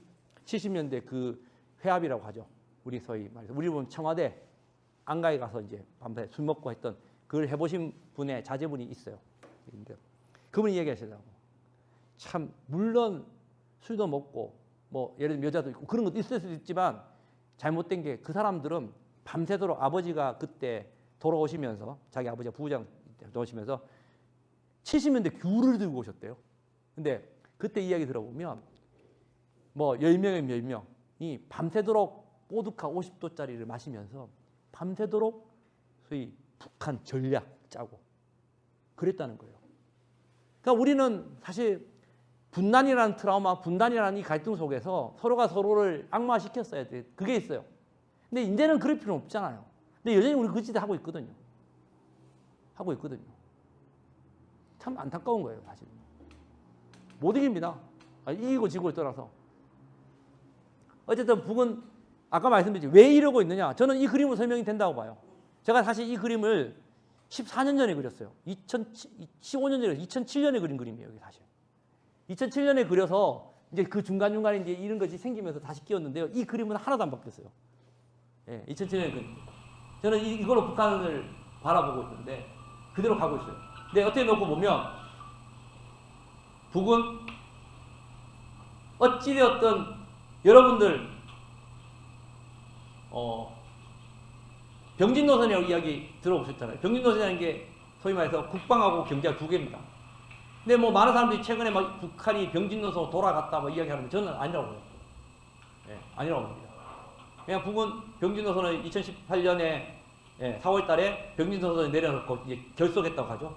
70년대 그 회합이라고 하죠. 우리 소위 말해서 우리 보면 청와대 안가에 가서 이제 밤새 술 먹고 했던 그걸 해보신 분의 자제분이 있어요. 그분이 얘기하시더라고. 참 물론 술도 먹고 뭐 예를 들면 여자도 있고 그런 것도 있을 수도 있지만 잘못된 게 그 사람들은 밤새도록 아버지가 그때 돌아오시면서 자기 아버지가 부부장 돌아오시면서 70년대 귤을 들고 오셨대요. 근데 그때 이야기 들어보면 뭐 10명에 10명이 밤새도록 보드카 50도짜리를 마시면서 밤새도록 소위 북한 전략 짜고 그랬다는 거예요. 그러니까 우리는 사실 분단이라는 트라우마, 분단이라는 이 갈등 속에서 서로가 서로를 악마시켰어야 돼. 그게 있어요. 근데 이제는 그럴 필요는 없잖아요. 근데 여전히 우리 그 짓을 하고 있거든요. 하고 있거든요. 참 안타까운 거예요, 사실. 못 이깁니다. 이기고 지고를 떠나서. 어쨌든 북은 아까 말씀드렸죠. 왜 이러고 있느냐? 저는 이 그림으로 설명이 된다고 봐요. 제가 사실 이 그림을 14년 전에 그렸어요. 15년 전에, 2007년에 그린 그림이에요, 이게 사실. 2007년에 그려서 이제 그 중간중간에 이제 이런 것이 생기면서 다시 끼웠는데요. 이 그림은 하나도 안 바뀌었어요. 예, 2007년에 그림. 저는 이걸로 북한을 바라보고 있는데 그대로 가고 있어요. 근데 어떻게 놓고 보면 북은 어찌되었든 여러분들 병진노선이라고 이야기 들어보셨잖아요. 병진노선이라는 게 소위 말해서 국방하고 경제가 두 개입니다. 근데 뭐 많은 사람들이 최근에 막 북한이 병진노선으로 돌아갔다 뭐 이야기하는데 저는 아니라고 봐요. 예, 아니라고 봅니다. 그냥 북은 병진노선을 2018년에 4월 달에 병진노선을 내려놓고 이제 결속했다고 하죠.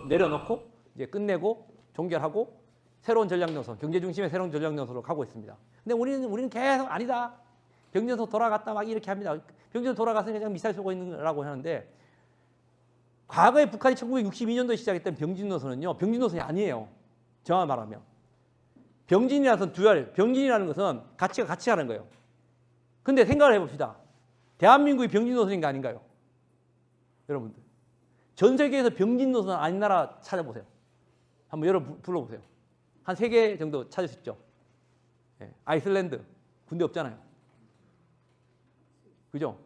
내려놓고 이제 끝내고 종결하고 새로운 전략노선, 경제 중심의 새로운 전략노선으로 가고 있습니다. 근데 우리는 계속 아니다. 병진노선 돌아갔다 막 이렇게 합니다. 병진노선 돌아가서 그냥 미사일 쏘고 있는 거라고 하는데 과거에 북한이 1962년도에 시작했던 병진노선은요. 병진노선이 아니에요. 정확히 말하면. 병진이라는 병진이라는 것은 가치가 같이 하는 거예요. 근데 생각을 해봅시다. 대한민국이 병진노선인가 아닌가요? 여러분들. 전 세계에서 병진노선 아닌 나라 찾아보세요. 한번 여러분 불러보세요. 한 3개 정도 찾을 수 있죠. 예, 아이슬란드. 군대 없잖아요. 그죠?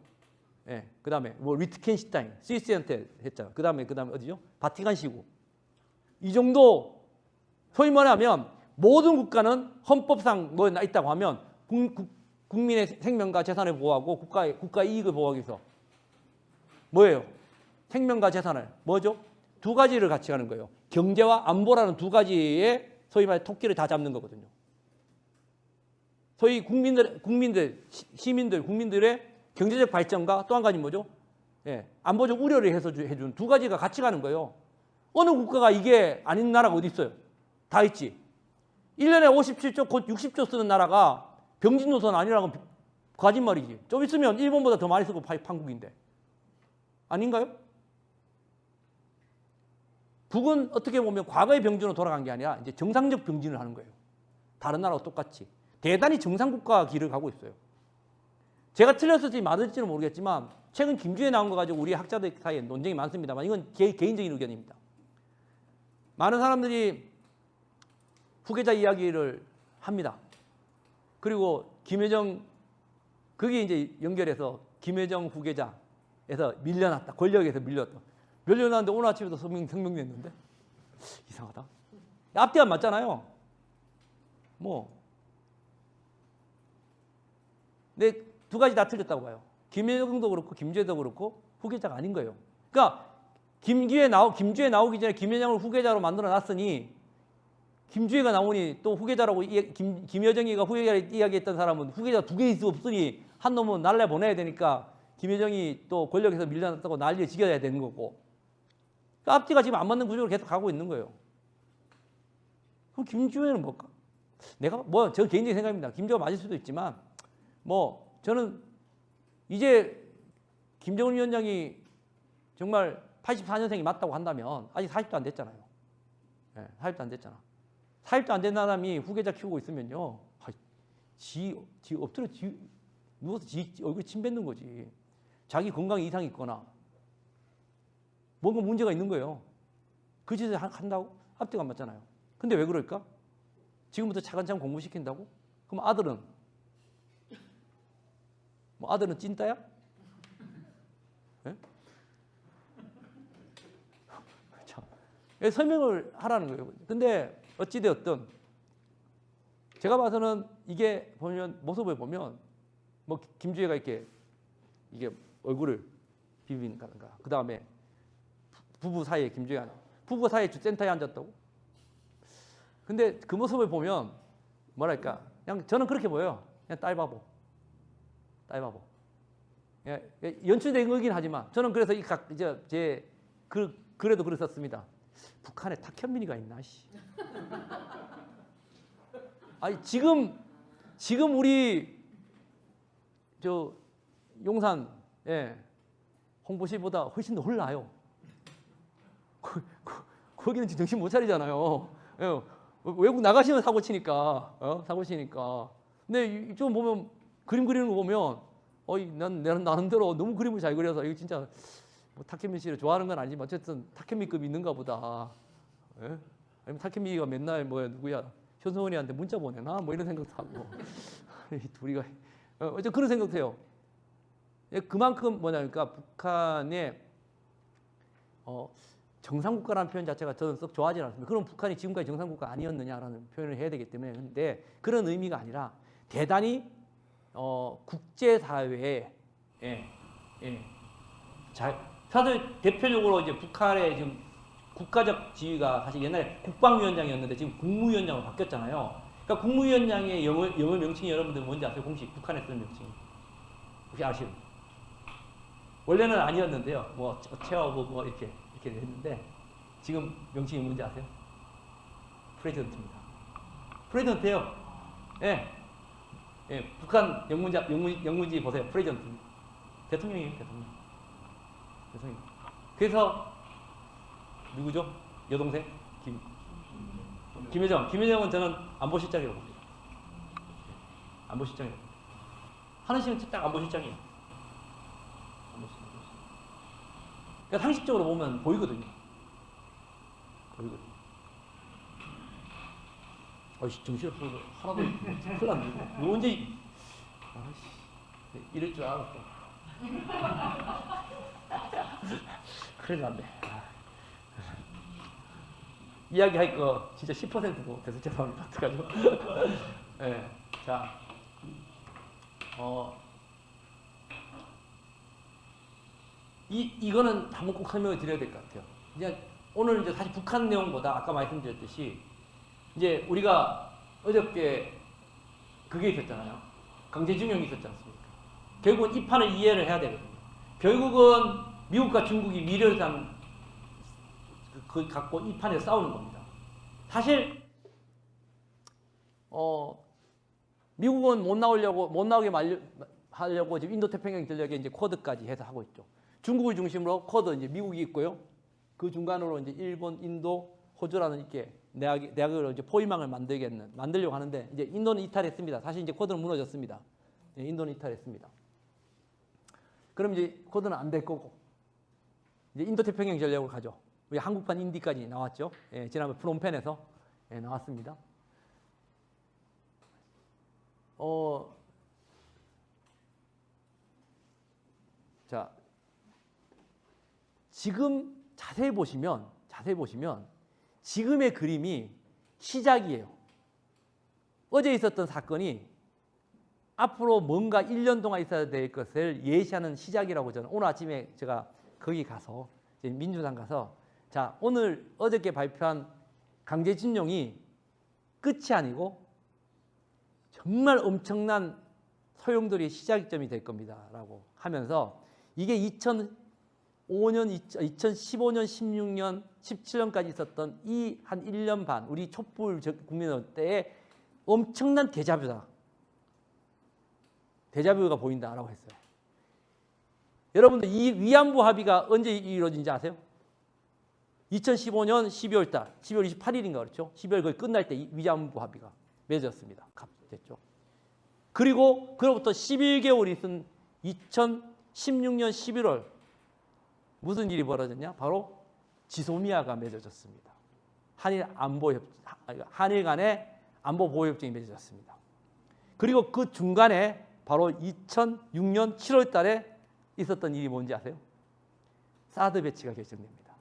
예, 그 다음에 뭐 리트켄슈타인, 스위스한테 했잖아. 그 다음에 어디죠? 바티칸시고. 이 정도 소위 말하면 모든 국가는 헌법상 뭐 있다고 하면 국민의 생명과 재산을 보호하고 국가 이익을 보호하기 위해서 뭐예요? 생명과 재산을 뭐죠? 두 가지를 같이 하는 거예요. 경제와 안보라는 두 가지의 소위 말해 토끼를 다 잡는 거거든요. 소위 국민들의 경제적 발전과 또 한 가지 뭐죠? 예, 안보적 우려를 해준 두 가지가 같이 가는 거예요. 어느 국가가 이게 아닌 나라가 어디 있어요? 다 있지. 1년에 57조, 곧 60조 쓰는 나라가 병진노선 아니라고 거짓말이지. 좀 있으면 일본보다 더 많이 쓰고 판국인데. 아닌가요? 북은 어떻게 보면 과거의 병진으로 돌아간 게 아니라 이제 정상적 병진을 하는 거예요. 다른 나라와 똑같이. 대단히 정상국가 길을 가고 있어요. 제가 틀렸을지 맞을지는 모르겠지만 최근 김주에 나온 거 가지고 우리 학자들 사이에 논쟁이 많습니다만 이건 개인적인 의견입니다. 많은 사람들이 후계자 이야기를 합니다. 그리고 김여정 그게 이제 연결해서 김여정 후계자에서 밀려났다. 권력에서 밀려났는데 오늘 아침에도 성명냈는데 이상하다. 앞뒤가 맞잖아요. 근데 두 가지 다 틀렸다고 봐요. 김여정도 그렇고 김주혜도 그렇고 후계자가 아닌 거예요. 그러니까 김주혜 나오기 전에 김여정을 후계자로 만들어놨으니 김주혜가 나오니 또 후계자라고 김여정이가 후계자를 이야기했던 사람은 후계자 두 개 없으니 한 놈은 날려 보내야 되니까 김여정이 또 권력에서 밀려났다고 난리를 지겨야 되는 거고. 그러니까 앞뒤가 지금 안 맞는 구조로 계속 가고 있는 거예요. 그럼 김주혜는 뭘까? 저 개인적인 생각입니다. 김주혜가 맞을 수도 있지만 저는 이제 김정은 위원장이 정말 84년생이 맞다고 한다면 아직 40도 안 됐잖아요. 네, 40도 안 됐잖아. 40도 안 된 사람이 후계자 키우고 있으면요. 엎드려 누워서 얼굴에 침 뱉는 거지. 자기 건강에 이상이 있거나 뭔가 문제가 있는 거예요. 그 짓을 한다고? 앞뒤가 안 맞잖아요. 근데 왜 그럴까? 지금부터 차근차근 공부시킨다고? 그럼 아들은? 뭐 아들은 찐따야? 네? 참. 설명을 하라는 거예요. 근데 어찌되었든 제가 봐서는 이게 보면 모습을 보면 뭐 김주혜가 이게 얼굴을 비빈다든가 그 다음에 부부 사이에 김주혜가 부부 사이에 센터에 앉았다고? 근데 그 모습을 보면 뭐랄까 그냥 저는 그렇게 보여요. 그냥 딸 바보. 예, 연출된 거긴 하지만 저는 그래서 그래도 그랬었습니다. 북한에 탁현민이가 있나? 씨. 아니 지금 우리 저 용산 홍보실보다 훨씬 더 홀라요. 거기는 지금 정신 못 차리잖아요. 예, 외국 나가시면 사고 치니까 사고 치니까. 근데 좀 보면 그림 그리는 거 보면 난 나름대로 너무 그림을 잘 그려서 이거 진짜 뭐 탁현민 씨를 좋아하는 건 아니지만 어쨌든 탁현민급 있는가 보다. 예? 아니면 탁현민이가 맨날 누구야 현성원이한테 문자 보내나 뭐 이런 생각도 하고 이 둘이가 어쨌든 그런 생각도 해요. 그만큼 뭐냐니까 북한의 정상국가라는 표현 자체가 저는 썩 좋아하지 않습니다. 그럼 북한이 지금까지 정상국가 아니었느냐라는 표현을 해야 되기 때문에 근데 그런 의미가 아니라 대단히 국제사회에 사실 대표적으로 이제 북한의 지금 국가적 지위가 사실 옛날에 국방위원장이었는데 지금 국무위원장으로 바뀌었잖아요. 그러니까 국무위원장의 영어 명칭이 여러분들 뭔지 아세요? 공식 북한에 쓰는 명칭 혹시 아시죠? 원래는 아니었는데요. 뭐 체어하고 뭐 이렇게 했는데 지금 명칭이 뭔지 아세요? 프레지던트입니다. 프레지던트예요. 예. 북한 영문지 보세요. 프레지던트. 대통령이에요, 대통령. 그래서 누구죠? 여동생? 김여정. 김여정은 저는 안보실장이라고 봅니다. 안보실장이라고. 하는 씨는 딱 안보실장이에요. 그러니까 상식적으로 보면 보이거든요. 정신없어. 하나도 큰일 났네. 이거 언제 이럴 줄 알았어. 큰일 났네. 이야기할 거 진짜 10%도 돼서 죄송합니다. 어떡하죠? 네. 자, 이거는 한번 꼭 설명을 드려야 될 것 같아요. 이제 오늘 이제 사실 북한 내용보다 아까 말씀드렸듯이 이제 우리가 어저께 그게 있었잖아요. 강제징용이 있었지 않습니까? 결국은 이 판을 이해를 해야 되거든요. 결국은 미국과 중국이 미래상 그 갖고 이 판에서 싸우는 겁니다. 사실 미국은 못 나오게 하려고 지금 인도태평양 전략에 이제 쿼드까지 해서 하고 있죠. 중국을 중심으로 쿼드 이제 미국이 있고요. 그 중간으로 이제 일본, 인도, 호주라는 이렇게 대학을 이제 포위망을 만들려고 하는데 이제 인도는 이탈했습니다. 사실 이제 쿼드는 무너졌습니다. 인도는 이탈했습니다. 그럼 이제 쿼드는 안 될 거고 이제 인도태평양 전략으로 가죠. 우리 한국판 인디까지 나왔죠. 지난번 프롬펜에서 나왔습니다. 자, 지금 자세히 보시면 지금의 그림이 시작이에요. 어제 있었던 사건이 앞으로 뭔가 1년 동안 있어야 될 것을 예시하는 시작이라고 저는 오늘 아침에 제가 거기 가서 민주당 가서 자 오늘 어저께 발표한 강제징용이 끝이 아니고 정말 엄청난 소용돌이의 시작점이 될 겁니다 라고 하면서 이게 2015년, 16년, 17년까지 있었던 이 한 1년 반 우리 촛불 국민의원 때의 엄청난 데자뷰가 보인다라고 했어요. 여러분들 이 위안부 합의가 언제 이루어진지 아세요? 2015년 12월 달, 12월 28일인가 그렇죠? 12월 거의 끝날 때 이 위안부 합의가 맺어졌습니다. 됐죠. 그리고 그로부터 11개월이 있은 2016년 11월 무슨 일이 벌어졌냐? 바로 지소미아가 맺어졌습니다. 한일 간의 안보 보호 협정이 맺어졌습니다. 그리고 그 중간에 바로 2006년 7월 달에 있었던 일이 뭔지 아세요? 사드 배치가 결정됩니다.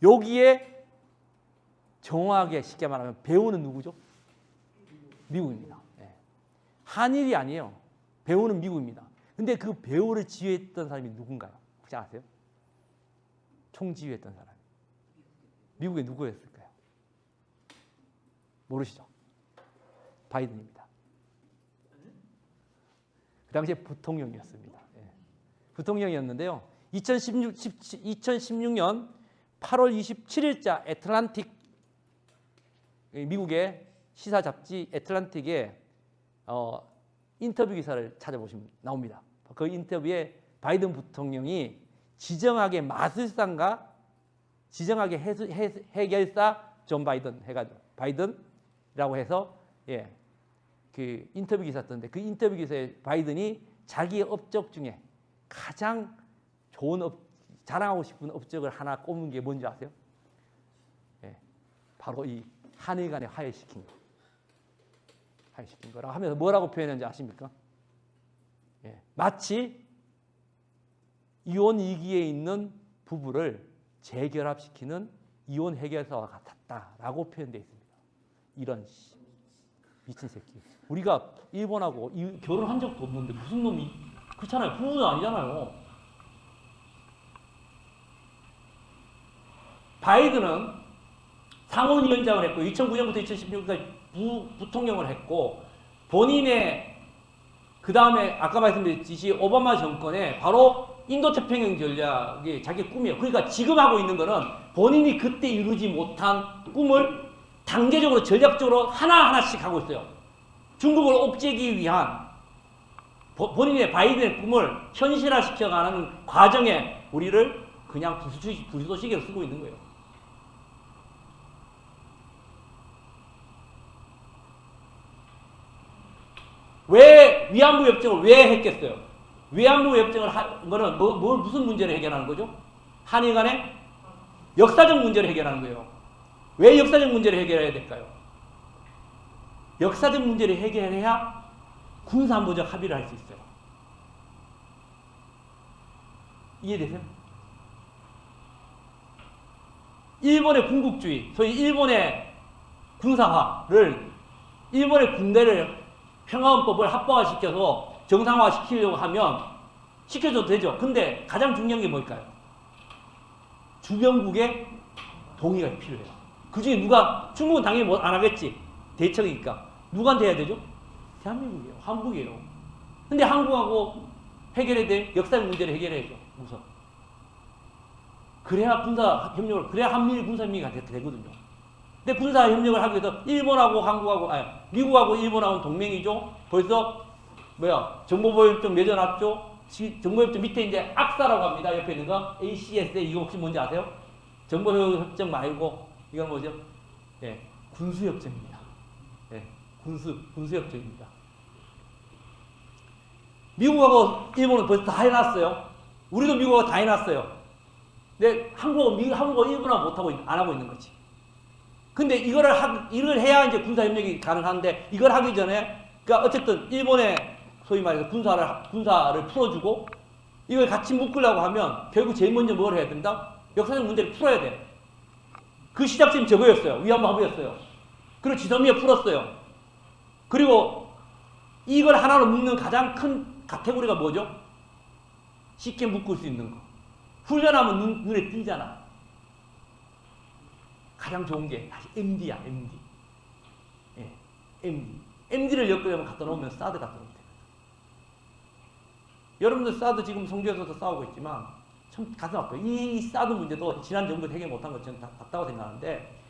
여기에 정확하게 쉽게 말하면 배우는 누구죠? 미국입니다. 네. 한일이 아니에요. 배우는 미국입니다. 근데 그 배우를 지휘했던 사람이 누군가요? 혹시 아세요? 총지휘했던 사람. 미국의 누구였을까요? 모르시죠? 바이든입니다. 그 당시에 부통령이었습니다. 예. 부통령이었는데요. 2016년 8월 27일자 애틀란틱, 미국의 시사 잡지 애틀란틱에 인터뷰 기사를 찾아보시면 나옵니다. 그 인터뷰에 바이든 부통령이 지정학의 마술사인가 지정학의 해결사 존 바이든 해가지고 바이든이라고 해서 그 인터뷰 기사였던데 그 인터뷰 기사에 바이든이 자기의 업적 중에 가장 좋은 자랑하고 싶은 업적을 하나 꼽은 게 뭔지 아세요? 바로 이 한일 간의 화해시킨 거라고 하면서 뭐라고 표현했는지 아십니까? 마치 이혼 위기에 있는 부부를 재결합시키는 이혼 해결사와 같았다라고 표현되어 있습니다. 이런 미친 새끼. 우리가 일본하고 결혼한 적도 없는데 무슨 놈이 그렇잖아요. 부부는 아니잖아요. 바이든은 상원위원장을 했고 2009년부터 2016년까지 부통령을 했고 본인의 그 다음에 아까 말씀드렸듯이 오바마 정권에 바로 인도태평양 전략이 자기 꿈이에요. 그러니까 지금 하고 있는 거는 본인이 그때 이루지 못한 꿈을 단계적으로 전략적으로 하나하나씩 하고 있어요. 중국을 옥죄기 위한 본인의 바이든의 꿈을 현실화시켜가는 과정에 우리를 그냥 불쏘시개로 쓰고 있는 거예요. 왜 위안부 협정을 왜 했겠어요? 위안부 협정을 한 거는 무슨 문제를 해결하는 거죠? 한일 간의 역사적 문제를 해결하는 거예요. 왜 역사적 문제를 해결해야 될까요? 역사적 문제를 해결해야 군사안보적 합의를 할 수 있어요. 이해되세요? 일본의 군국주의, 소위 일본의 군사화를 일본의 군대를 평화헌법을 합법화시켜서 정상화시키려고 하면 시켜줘도 되죠. 근데 가장 중요한 게 뭘까요? 주변국의 동의가 필요해요. 그 중에 누가, 중국은 당연히 안 하겠지. 대척이니까. 누구한테 해야 되죠? 대한민국이에요. 한국이에요. 근데 한국하고 해결해야 될 역사적 문제를 해결해야죠. 우선. 그래야 군사협력을, 그래야 한미일 군사협력이 되거든요. 근데 군사협력을 하기 위해서 일본하고 한국하고, 미국하고 일본하고는 동맹이죠. 벌써 정보보호협정 맺어놨죠. 정보협정 밑에 이제 악사라고 합니다. 옆에 있는 거 ACSA 이거 혹시 뭔지 아세요? 정보협정 말고 이건 뭐죠? 군수협정입니다. 군수협정입니다. 미국하고 일본은 벌써 다 해놨어요. 우리도 미국하고 다 해놨어요. 근데 한국하고 일본하고 안 하고 있는 거지. 근데 이걸 해야 이제 군사협력이 가능한데 이걸 하기 전에 그러니까 어쨌든 일본의 소위 말해서 군사를 풀어주고 이걸 같이 묶으려고 하면 결국 제일 먼저 뭘 해야 된다? 역사적 문제를 풀어야 돼. 그 시작점이 저거였어요. 위안부 합의였어요. 그리고 지선미에 풀었어요. 그리고 이걸 하나로 묶는 가장 큰 카테고리가 뭐죠? 쉽게 묶을 수 있는 거. 훈련하면 눈에 띄잖아. 가장 좋은 게 다시 MD야, MD. MD. MD를 엮으려면 갖다 놓으면 사드 갖다 놓으면 됩니다. 여러분들 사드 지금 성주에서도 싸우고 있지만 참 가슴 아파요. 이 사드 문제도 지난 정부 해결 못한 것 저는 답다고 생각하는데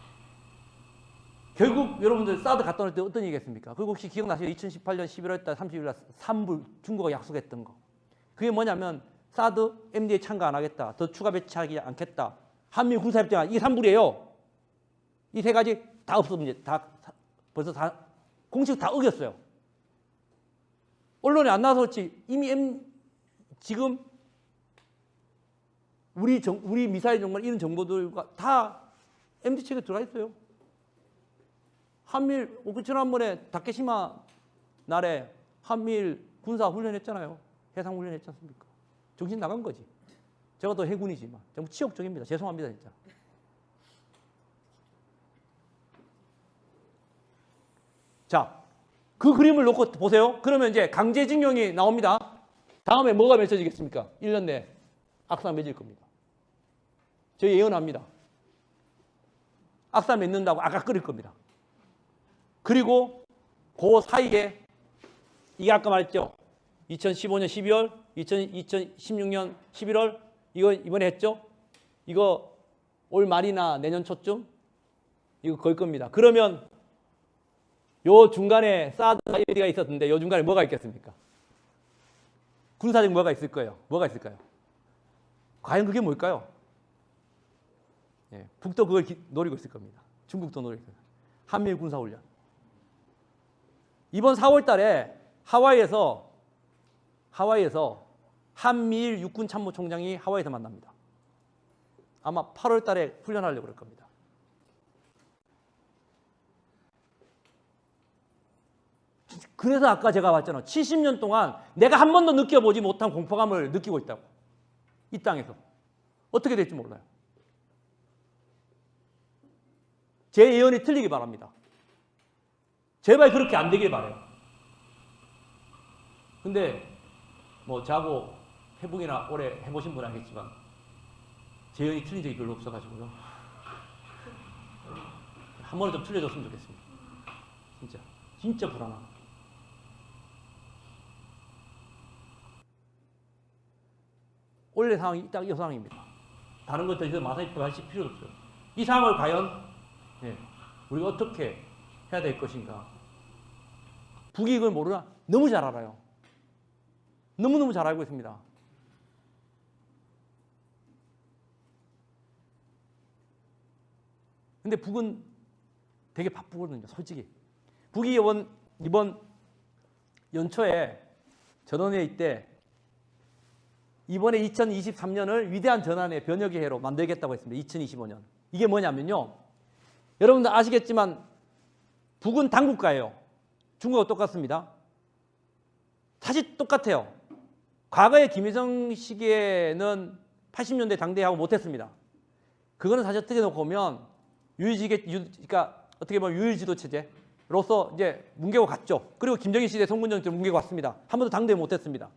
결국 여러분들 사드 갖다 놓을 때 어떤 얘기겠습니까? 그리고 혹시 기억나세요? 2018년 11월 달 30일 날 3불 중국가 약속했던 거. 그게 뭐냐면 사드 MD에 참가 안 하겠다. 더 추가 배치하지 않겠다. 한미 군사협정 이 3불이에요. 이 세 가지 다 없어집니다. 벌써 다 공식 다 어겼어요. 언론에 안 나와서 그렇지 이미 지금 우리 미사일 정말 이런 정보들과 다 MD책에 들어가 있어요. 한미일, 지난번에 다케시마 날에 한미일 군사 훈련했잖아요. 해상 훈련했지 않습니까? 정신 나간 거지. 제가 또 해군이지만 전부 치욕적입니다. 죄송합니다, 진짜. 자, 그 그림을 놓고 보세요. 그러면 이제 강제징용이 나옵니다. 다음에 뭐가 맺혀지겠습니까? 1년 내에 악사 맺을 겁니다. 저 예언합니다. 악사 맺는다고 아까끓일 겁니다. 그리고 그 사이에 이게 아까 말했죠. 2015년 12월, 2016년 11월 이거 이번에 했죠. 이거 올 말이나 내년 초쯤 이거 걸 겁니다. 그러면 요 중간에 사드 사이드가 있었는데 요 중간에 뭐가 있겠습니까? 군사적 뭐가 있을 거예요? 뭐가 있을까요? 과연 그게 뭘까요? 예, 북도 그걸 노리고 있을 겁니다. 중국도 노리고 있을 겁니다. 한미일 군사훈련. 이번 4월 달에 하와이에서 한미일 육군참모총장이 하와이에서 만납니다. 아마 8월 달에 훈련하려고 그럴 겁니다. 그래서 아까 제가 봤잖아요. 70년 동안 내가 한 번도 느껴보지 못한 공포감을 느끼고 있다고. 이 땅에서. 어떻게 될지 몰라요. 제 예언이 틀리기 바랍니다. 제발 그렇게 안 되길 바라요. 근데 뭐 자고 회복이나 오래 해보신 분은 알겠지만 제 예언이 틀린 적이 별로 없어가지고요. 한 번은 좀 틀려줬으면 좋겠습니다. 진짜 불안합니다. 원래 상황이 딱 이 상황입니다. 다른 것도 이제 마사지 하실 필요도 없어요. 이 상황을 과연 우리가 어떻게 해야 될 것인가? 북이 이걸 모르나? 너무 잘 알아요. 너무너무 잘 알고 있습니다. 근데 북은 되게 바쁘거든요, 솔직히. 북이 이번 연초에 전원회의 때 이번에 2023년을 위대한 전환의 변혁의 해로 만들겠다고 했습니다. 2025년. 이게 뭐냐면요. 여러분들 아시겠지만 북은 당국가예요. 중국과 똑같습니다. 사실 똑같아요. 과거에 김일성 시기에는 80년대 당대하고 못했습니다. 그거는 사실 어떻게 놓고 보면 그러니까 어떻게 보면 유일지도 체제로서 이제 뭉개고 갔죠. 그리고 김정일 시대 송군정 때 뭉개고 왔습니다. 한 번도 당대 못했습니다.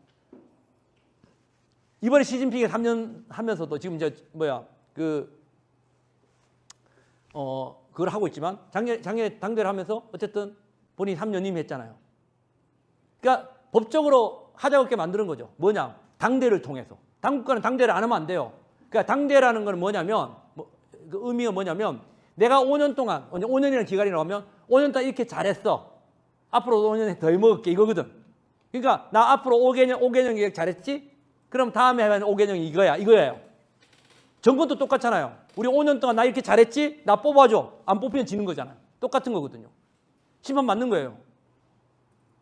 이번에 시진핑이 3년 하면서도 지금 이제 그걸 하고 있지만 작년에 당대를 하면서 어쨌든 본인이 3년임 했잖아요. 그러니까 법적으로 하자고 만드는 거죠. 뭐냐? 당대를 통해서. 당국가는 당대를 안 하면 안 돼요. 그러니까 당대라는 건 뭐냐면 그 의미가 뭐냐면 내가 5년 동안 5년이라는 기간이 나오면 5년 동안 이렇게 잘했어. 앞으로 5년 더 해먹을게 이거거든. 그러니까 나 앞으로 5개년 잘했지? 그럼 다음에 하면 5개년이 이거예요. 정권도 똑같잖아요. 우리 5년 동안 나 이렇게 잘했지? 나 뽑아줘. 안 뽑히면 지는 거잖아요. 똑같은 거거든요. 심판 맞는 거예요.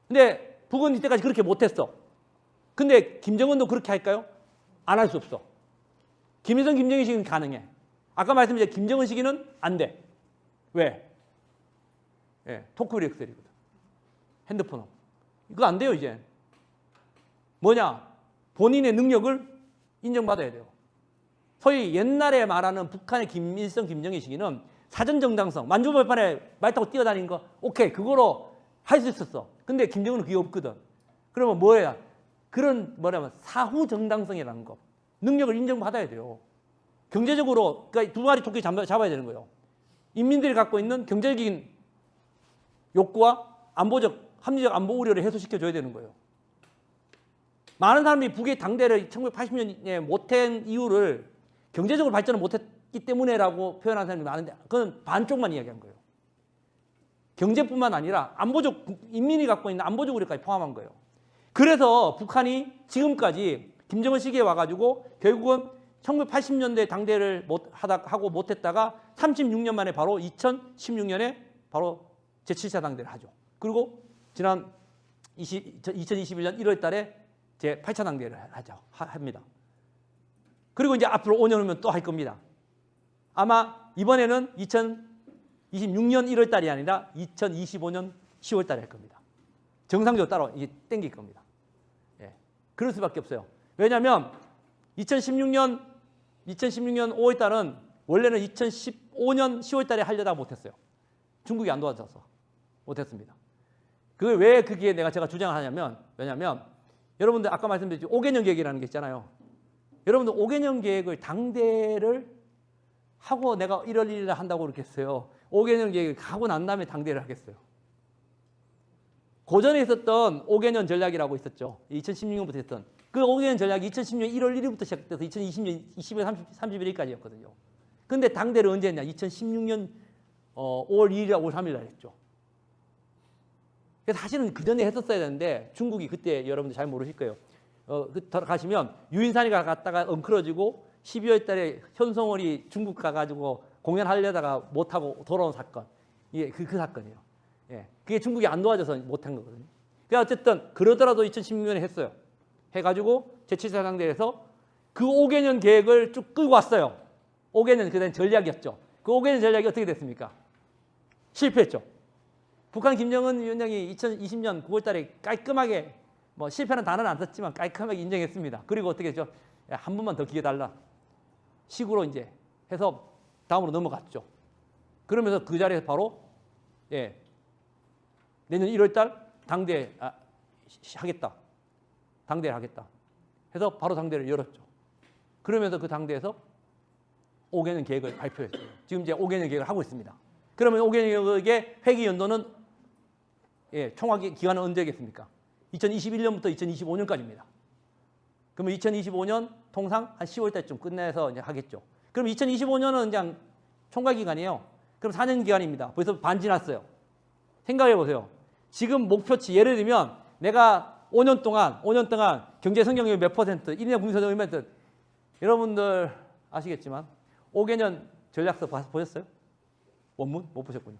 근데 북은 이때까지 그렇게 못했어. 근데 김정은도 그렇게 할까요? 안 할 수 없어. 김일성, 김정일 시기는 가능해. 아까 말씀드린 김정은 시기는 안 돼. 왜? 토크리 엑셀이거든. 핸드폰. 이거 안 돼요, 이제. 뭐냐? 본인의 능력을 인정받아야 돼요. 소위 옛날에 말하는 북한의 김일성, 김정일 시기는 사전 정당성, 만주벌판에 말 타고 뛰어다니는 거 오케이, 그거로 할 수 있었어. 근데 김정은은 그게 없거든. 그러면 뭐야? 그런 뭐냐면 사후 정당성이라는 거. 능력을 인정받아야 돼요. 경제적으로 그러니까 두 마리 토끼 잡아야 되는 거예요. 인민들이 갖고 있는 경제적인 욕구와 합리적 안보 우려를 해소시켜줘야 되는 거예요. 많은 사람들이 북의 당대를 1980년에 못한 이유를 경제적으로 발전을 못했기 때문에라고 표현하는 사람이 많은데 그건 반쪽만 이야기한 거예요. 경제뿐만 아니라 인민이 갖고 있는 안보적 우려까지 포함한 거예요. 그래서 북한이 지금까지 김정은 시기에 와가지고 결국은 1980년대 당대를 하고 못했다가 36년 만에 바로 2016년에 바로 제7차 당대를 하죠. 그리고 지난 2021년 1월 달에 제8차 당대를 합니다. 그리고 이제 앞으로 5년 후면 또 할 겁니다. 아마 이번에는 2026년 1월 달이 아니라 2025년 10월 달에 할 겁니다. 정상적으로 따로 이게 땡길 겁니다. 예. 그럴 수밖에 없어요. 왜냐하면 2016년 5월 달은 원래는 2015년 10월 달에 하려다가 못했어요. 중국이 안 도와줘서 못했습니다. 왜 그게 제가 주장을 하냐면, 왜냐하면 여러분들 아까 말씀드렸죠. 5개년 계획이라는 게 있잖아요. 여러분들 5개년 계획을 당대를 하고 내가 1월 1일에 한다고 그렇게 했어요. 5개년 계획을 하고 난 다음에 당대를 하겠어요. 고전에 있었던 5개년 전략이라고 있었죠. 2016년부터 했던 그 5개년 전략이 2010년 1월 1일부터 시작돼서 2020년 12월 31일까지였거든요. 근데 당대를 언제 했냐? 2016년 5월 2일이나 5월 3일 날 했죠. 그래서 사실은 그 전에 했었어야 되는데 중국이 그때 여러분들 잘 모르실 거예요. 가시면 유인산이가 갔다가 엉클어지고 12월 달에 현송월이 중국 가가지고 공연하려다가 못하고 돌아온 사건. 이게 그 사건이에요. 예. 그게 중국이 안 도와줘서 못한 거거든요. 그러니까 어쨌든 그러더라도 2016년에 했어요. 해가지고 제7차 상대에서 그 5개년 계획을 쭉 끌고 왔어요. 5개년 그다음 전략이었죠. 그 5개년 전략이 어떻게 됐습니까? 실패했죠. 북한 김정은 위원장이 2020년 9월 달에 깔끔하게 뭐 실패는 단어는 안 썼지만 깔끔하게 인정했습니다. 그리고 어떻게 했죠? 야, 한 번만 더 기회 달라. 식으로 이제 해서 다음으로 넘어갔죠. 그러면서 그 자리에서 바로 내년 1월 달 당대 하겠다. 당대를 하겠다. 해서 바로 당대를 열었죠. 그러면서 그 당대에서 5개년 계획을 발표했어요. 지금 이제 5개년 계획을 하고 있습니다. 그러면 5개년 계획의 회기 연도는 총합 기간은 언제겠습니까? 2021년부터 2025년까지입니다. 그러면 2025년 통상 한 10월 달쯤 끝내서 이제 하겠죠. 그럼 2025년은 그냥 총괄 기간이에요. 그럼 4년 기간입니다. 벌써 반 지났어요. 생각해 보세요. 지금 목표치 예를 들면 내가 5년 동안 경제 성장률 몇 퍼센트, 1년 국민 성장률 몇 퍼센트. 여러분들 아시겠지만 5개년 전략서 보셨어요? 원문 못 보셨군요.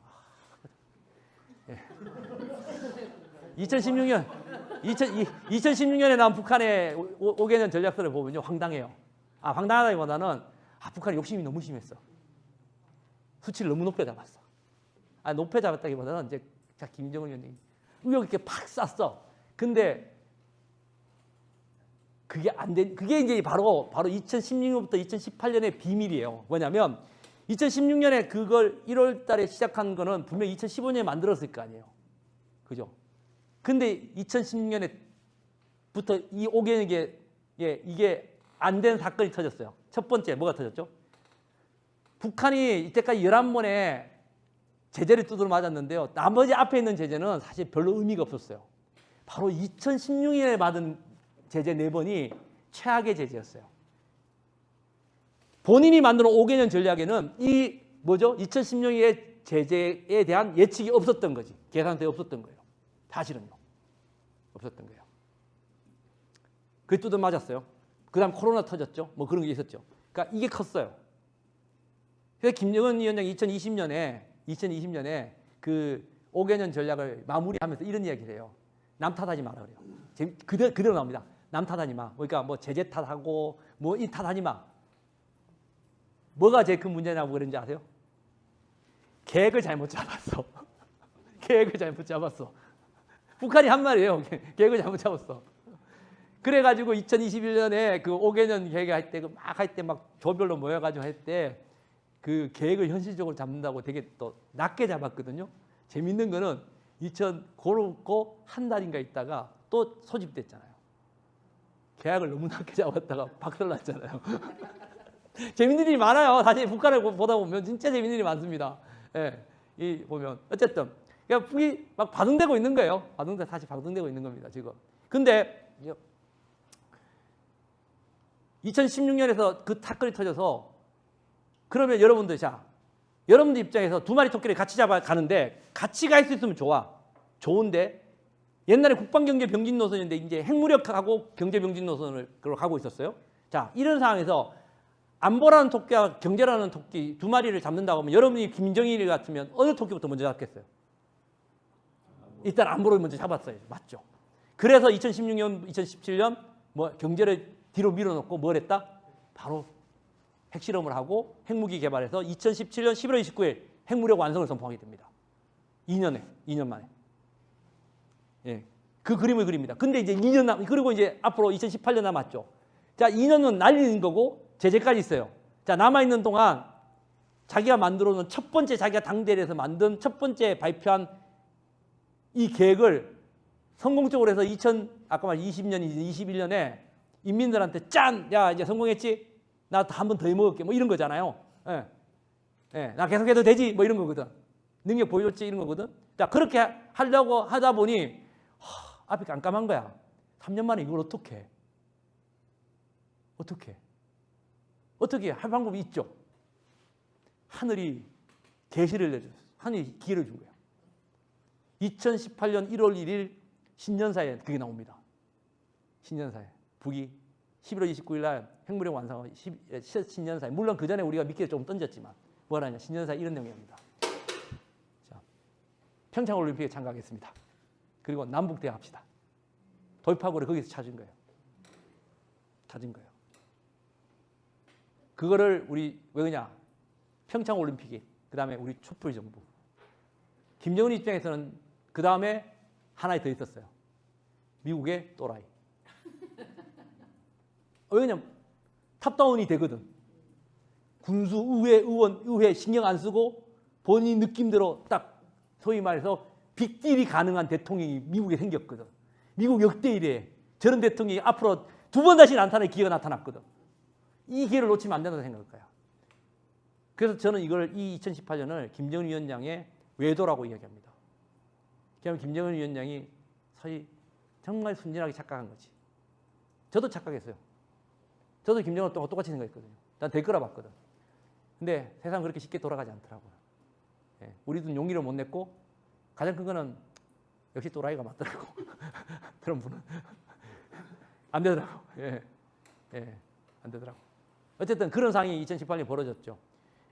2016년에 나온 북한의 5개년 전략서를 보면요. 황당해요. 황당하다기보다는 북한이 욕심이 너무 심했어. 수치를 너무 높게 잡았어. 높게 잡았다기보다는 이제 김정은 위원장이 의욕 있게 팍 쐈어. 근데 그게 안 된, 그게 이제 바로 2016년부터 2018년의 비밀이에요. 뭐냐면 2016년에 그걸 1월 달에 시작한 거는 분명히 2015년에 만들었을 거 아니에요. 그죠? 근데 2016년에부터 이 5개년 이게 안 된 사건이 터졌어요. 첫 번째 뭐가 터졌죠? 북한이 이때까지 11번의 제재를 두드려 맞았는데요. 나머지 앞에 있는 제재는 사실 별로 의미가 없었어요. 바로 2016년에 받은 제재 4번이 최악의 제재였어요. 본인이 만드는 5개년 전략에는 2016년의 제재에 대한 예측이 없었던 거지. 계산대에 없었던 거예요. 사실은요. 없었던 거예요. 그게 두드려 맞았어요. 그 다음 코로나 터졌죠. 뭐 그런 게 있었죠. 그러니까 이게 컸어요. 그래서 김정은 위원장이 2020년에 그 5개년 전략을 마무리하면서 이런 이야기를 해요. 남 탓하지 마라 그래요. 그대로 나옵니다. 남 탓하지 마. 그러니까 뭐 제재 탓하고 뭐 이 탓하지 마. 뭐가 제일 큰 문제냐고 그런지 아세요? 계획을 잘못 잡았어. 계획을 잘못 잡았어. 북한이 한 말이에요. 계획을 잘못 잡았어. 그래가지고 2021년에 그 5개년 계획할 때 막 조별로 모여가지고 할 때 그 계획을 현실적으로 잡는다고 되게 또 낮게 잡았거든요. 재밌는 거는 고르고 한 달인가 있다가 또 소집됐잖아요. 계획을 너무 낮게 잡았다가 박살났잖아요. 재밌는 일이 많아요. 사실 북한을 보다 보면 진짜 재밌는 일이 많습니다. 이 보면 어쨌든 그러니까 북이 막 바둥대고 있는 거예요. 사실 바둥대고 있는 겁니다. 지금. 근데 2016년에서 그 사건이 터져서 그러면 여러분들 여러분들 입장에서 두 마리 토끼를 같이 잡아가는데 같이 갈 수 있으면 좋은데 옛날에 국방경제병진 노선인데 이제 핵무력하고 경제병진 노선을 가고 있었어요. 이런 상황에서 안보라는 토끼와 경제라는 토끼 두 마리를 잡는다고 하면 여러분이 김정일 같으면 어느 토끼부터 먼저 잡겠어요? 일단 안보를 먼저 잡았어요. 맞죠? 그래서 2016년, 2017년 뭐 경제를 뒤로 밀어놓고 뭘 했다? 바로 핵실험을 하고 핵무기 개발해서 2017년 11월 29일 핵무력 완성을 선포하게 됩니다. 2년 만에. 예. 그 그림을 그립니다. 근데 이제 2년 그리고 이제 앞으로 2018년 남았죠. 자, 2년은 날리는 거고 제재까지 있어요. 자, 남아있는 동안 자기가 만들어 놓은 첫 번째 자기가 당대회에서 만든 첫 번째 발표한 이 계획을 성공적으로 해서 아까 말 20년, 21년에 인민들한테 짠! 야, 이제 성공했지? 나 한 번 더 해먹을게. 뭐 이런 거잖아요. 예. 예. 나 계속해도 되지? 뭐 이런 거거든. 능력 보여줬지? 이런 거거든. 자, 그렇게 하려고 하다 보니 앞이 깜깜한 거야. 3년 만에 이걸 어떻게 해? 어떻게 할 방법이 있죠. 하늘이 계시를 내줬어. 하늘이 기회를 준 거야. 2018년 1월 1일 신년사에 그게 나옵니다. 신년사에 북이 11월 29일 날 핵무력 완성 신년사에, 물론 그 전에 우리가 미끼를 좀 던졌지만 뭐라냐, 신년사에 이런 내용입니다. 자, 평창올림픽에 참가하겠습니다. 그리고 남북대화 합시다. 돌파구를 거기서 찾은 거예요. 그거를 우리 왜 그러냐? 평창올림픽이, 그 다음에 우리 촛불 정부. 김정은 입장에서는 그 다음에 하나 더 있었어요. 미국의 또라이. 왜냐면 탑다운이 되거든. 군수, 의회 신경 안 쓰고 본인 느낌대로 딱 소위 말해서 빅딜이 가능한 대통령이 미국에 생겼거든. 미국 역대 이래 저런 대통령이 앞으로 두 번 다시 나타날 기회가 나타났거든. 이 기회를 놓치면 안 된다고 생각할 거야. 그래서 저는 이 2018년을 김정은 위원장의 외도라고 이야기합니다. 그러면 김정은 위원장이 서희 정말 순진하게 착각한 거지. 저도 착각했어요. 저도 김정은 똑같이 생각했거든요. 난 될 거라 봤거든. 근데 세상 그렇게 쉽게 돌아가지 않더라고요. 예, 우리도 용기를 못 냈고 가장 큰 거는 역시 또라이가 맞더라고. 트럼프는 안 되더라고. 예, 안 되더라고. 어쨌든 그런 상황이 2018년에 벌어졌죠.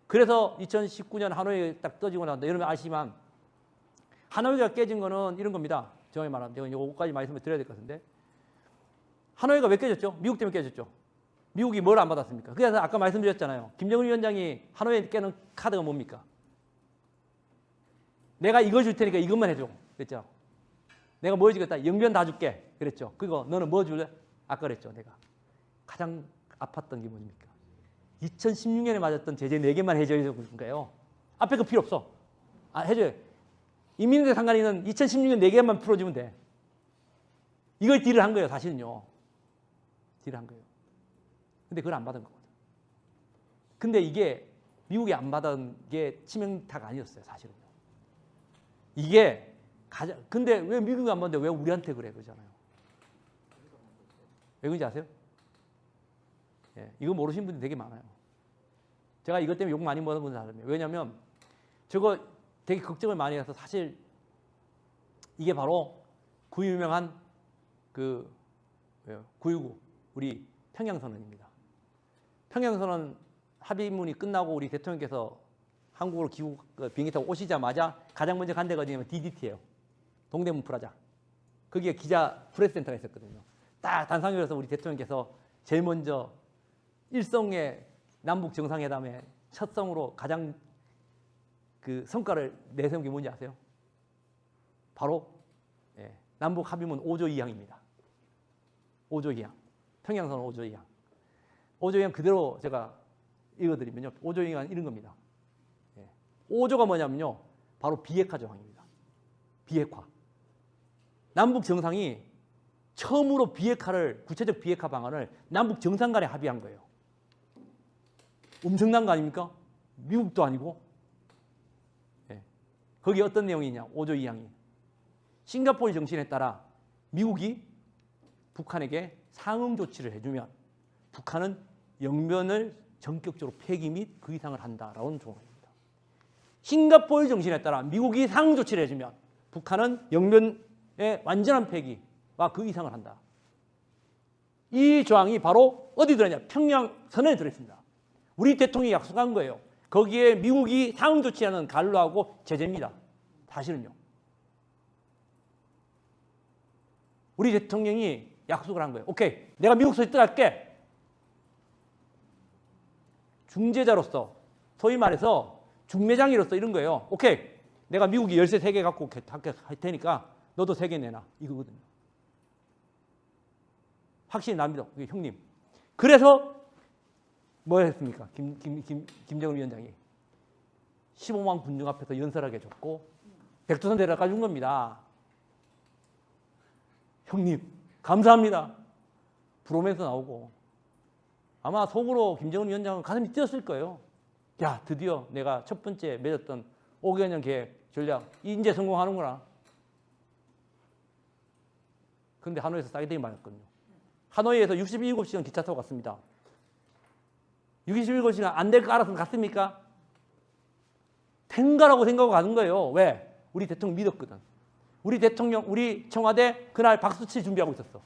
그래서 2019년 하노이에 딱 떠지고 나서 여러분 아시지만 하노이가 깨진 거는 이런 겁니다. 정확히 말하면 제가 이거까지 말씀을 드려야 될 것 같은데, 하노이가 왜 깨졌죠? 미국 때문에 깨졌죠. 미국이 뭘 안 받았습니까? 그래서 아까 말씀드렸잖아요. 김정은 위원장이 하노이에 깨는 카드가 뭡니까? 내가 이걸 줄 테니까 이것만 해줘. 그랬죠. 내가 뭐 해주겠다? 영변 다 줄게. 그랬죠. 그거 너는 뭐 줄래? 아까 그랬죠. 내가 가장 아팠던 게 뭡니까? 2016년에 맞았던 제재 4개만 해줘야 되는 거예요. 앞에 거 필요 없어. 해줘요. 인민대 상관이는 2016년 4개만 풀어주면 돼. 이걸 딜을 한 거예요. 사실은요. 딜을 한 거예요. 근데 그걸 안 받은 거거든. 근데 이게 미국이 안 받은 게 치명타가 아니었어요. 사실은요. 이게 근데 왜 미국이 안 받는데 왜 우리한테 그래? 그러잖아요. 왜 그런지 아세요? 예, 이거 모르시는 분들이 되게 많아요. 제가 이것 때문에 욕 많이 먹는 건 사람이에요. 왜냐하면 저거 되게 걱정을 많이 해서 사실 이게 바로 그 유명한 그 9.19 우리 평양선언입니다. 평양선언 합의문이 끝나고 우리 대통령께서 한국으로 비행기 타고 오시자마자 가장 먼저 간 데가 어디냐면 DDT예요. 동대문 프라자. 거기에 기자 프레스센터가 있었거든요. 딱 단상에서 우리 대통령께서 제일 먼저 일성의 남북 정상회담의 첫 성으로 가장 그 성과를 내세운 게 뭔지 아세요? 바로 남북 합의문 5조 2항입니다. 5조 2항. 평양선언 5조 2항. 5조 2항 그대로 제가 읽어드리면요. 5조 2항은 이런 겁니다. 5조가 뭐냐면요. 바로 비핵화 조항입니다. 비핵화. 남북 정상이 처음으로 구체적 비핵화 방안을 남북 정상 간에 합의한 거예요. 엄청난 거 아닙니까? 미국도 아니고. 거기 어떤 내용이냐? 5조 2항이. 싱가포르 정신에 따라 미국이 북한에게 상응 조치를 해주면 북한은 영변을 전격적으로 폐기 및 그 이상을 한다라는 조항입니다. 싱가포르 정신에 따라 미국이 상응 조치를 해주면 북한은 영변의 완전한 폐기와 그 이상을 한다. 이 조항이 바로 어디 들어있냐? 평양선언에 들어있습니다. 우리 대통령이 약속한 거예요. 거기에 미국이 상응 조치하는 간로하고 제재입니다. 사실은요. 우리 대통령이 약속을 한 거예요. 오케이, 내가 미국 소식 들어갈게. 중재자로서, 소위 말해서 중매장이로서 이런 거예요. 오케이, 내가 미국이 열쇠 3개 갖고 할 테니까 너도 3개 내놔, 이거거든요. 확실히 납니다, 형님. 그래서 뭐 했습니까? 김정은 위원장이 15만 군중 앞에서 연설하게 줬고 백두산 데려가 준 겁니다. 형님 감사합니다. 부르면서 나오고 아마 속으로 김정은 위원장은 가슴이 뛰었을 거예요. 야, 드디어 내가 첫 번째 맺었던 5개년 계획 전략 이제 성공하는구나. 그런데 하노이에서 싸게 맞았거든요. 하노이에서 67시간 기차 타고 갔습니다. 67시간 안 될 거 알아서 갔습니까? 된가라고 생각하고 가는 거예요. 왜? 우리 대통령 믿었거든. 우리 대통령, 우리 청와대 그날 박수 칠 준비하고 있었어.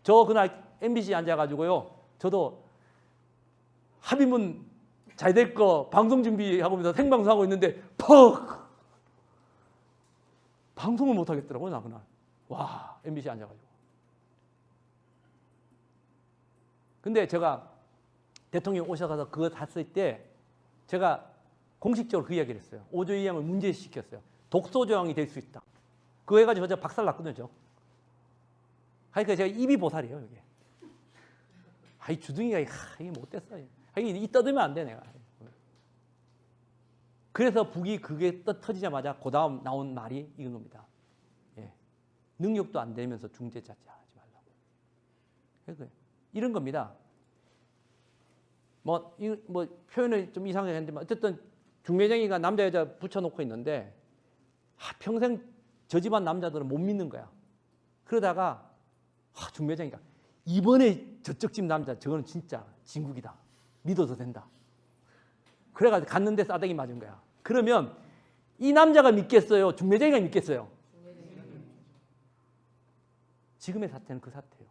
저 그날 MBC 앉아가지고요. 저도 합의문 잘 될 거 방송 준비하고 생방송하고 있는데 퍽! 방송을 못 하겠더라고요, 나 그날. 와, MBC 앉아가지고. 근데 제가 대통령 오셔서 그거 했을 때 제가 공식적으로 그 이야기를 했어요. 5조 이하을 문제시켰어요. 독소 조항이 될 수 있다. 그거 해가지고 제가 박살 났거든요. 그러니까 제가 입이 보살이에요, 이게. 이 주둥이가 이게 못됐어. 이 떠들면 안 돼, 내가. 그래서 북이 그게 터지자마자 그 다음 나온 말이 이건 겁니다. 예. 능력도 안 되면서 중재자 하지 말라고. 그러니까 이런 겁니다. 뭐 표현을 좀 이상하게 했는데 어쨌든 중매쟁이가 남자 여자 붙여놓고 있는데 평생 저 집안 남자들은 못 믿는 거야. 그러다가 중매쟁이가 이번에 저쪽 집 남자 저거는 진짜 진국이다. 믿어도 된다. 그래가지고 갔는데 싸대기 맞은 거야. 그러면 이 남자가 믿겠어요? 중매쟁이가 믿겠어요? 지금의 사태는 그 사태예요.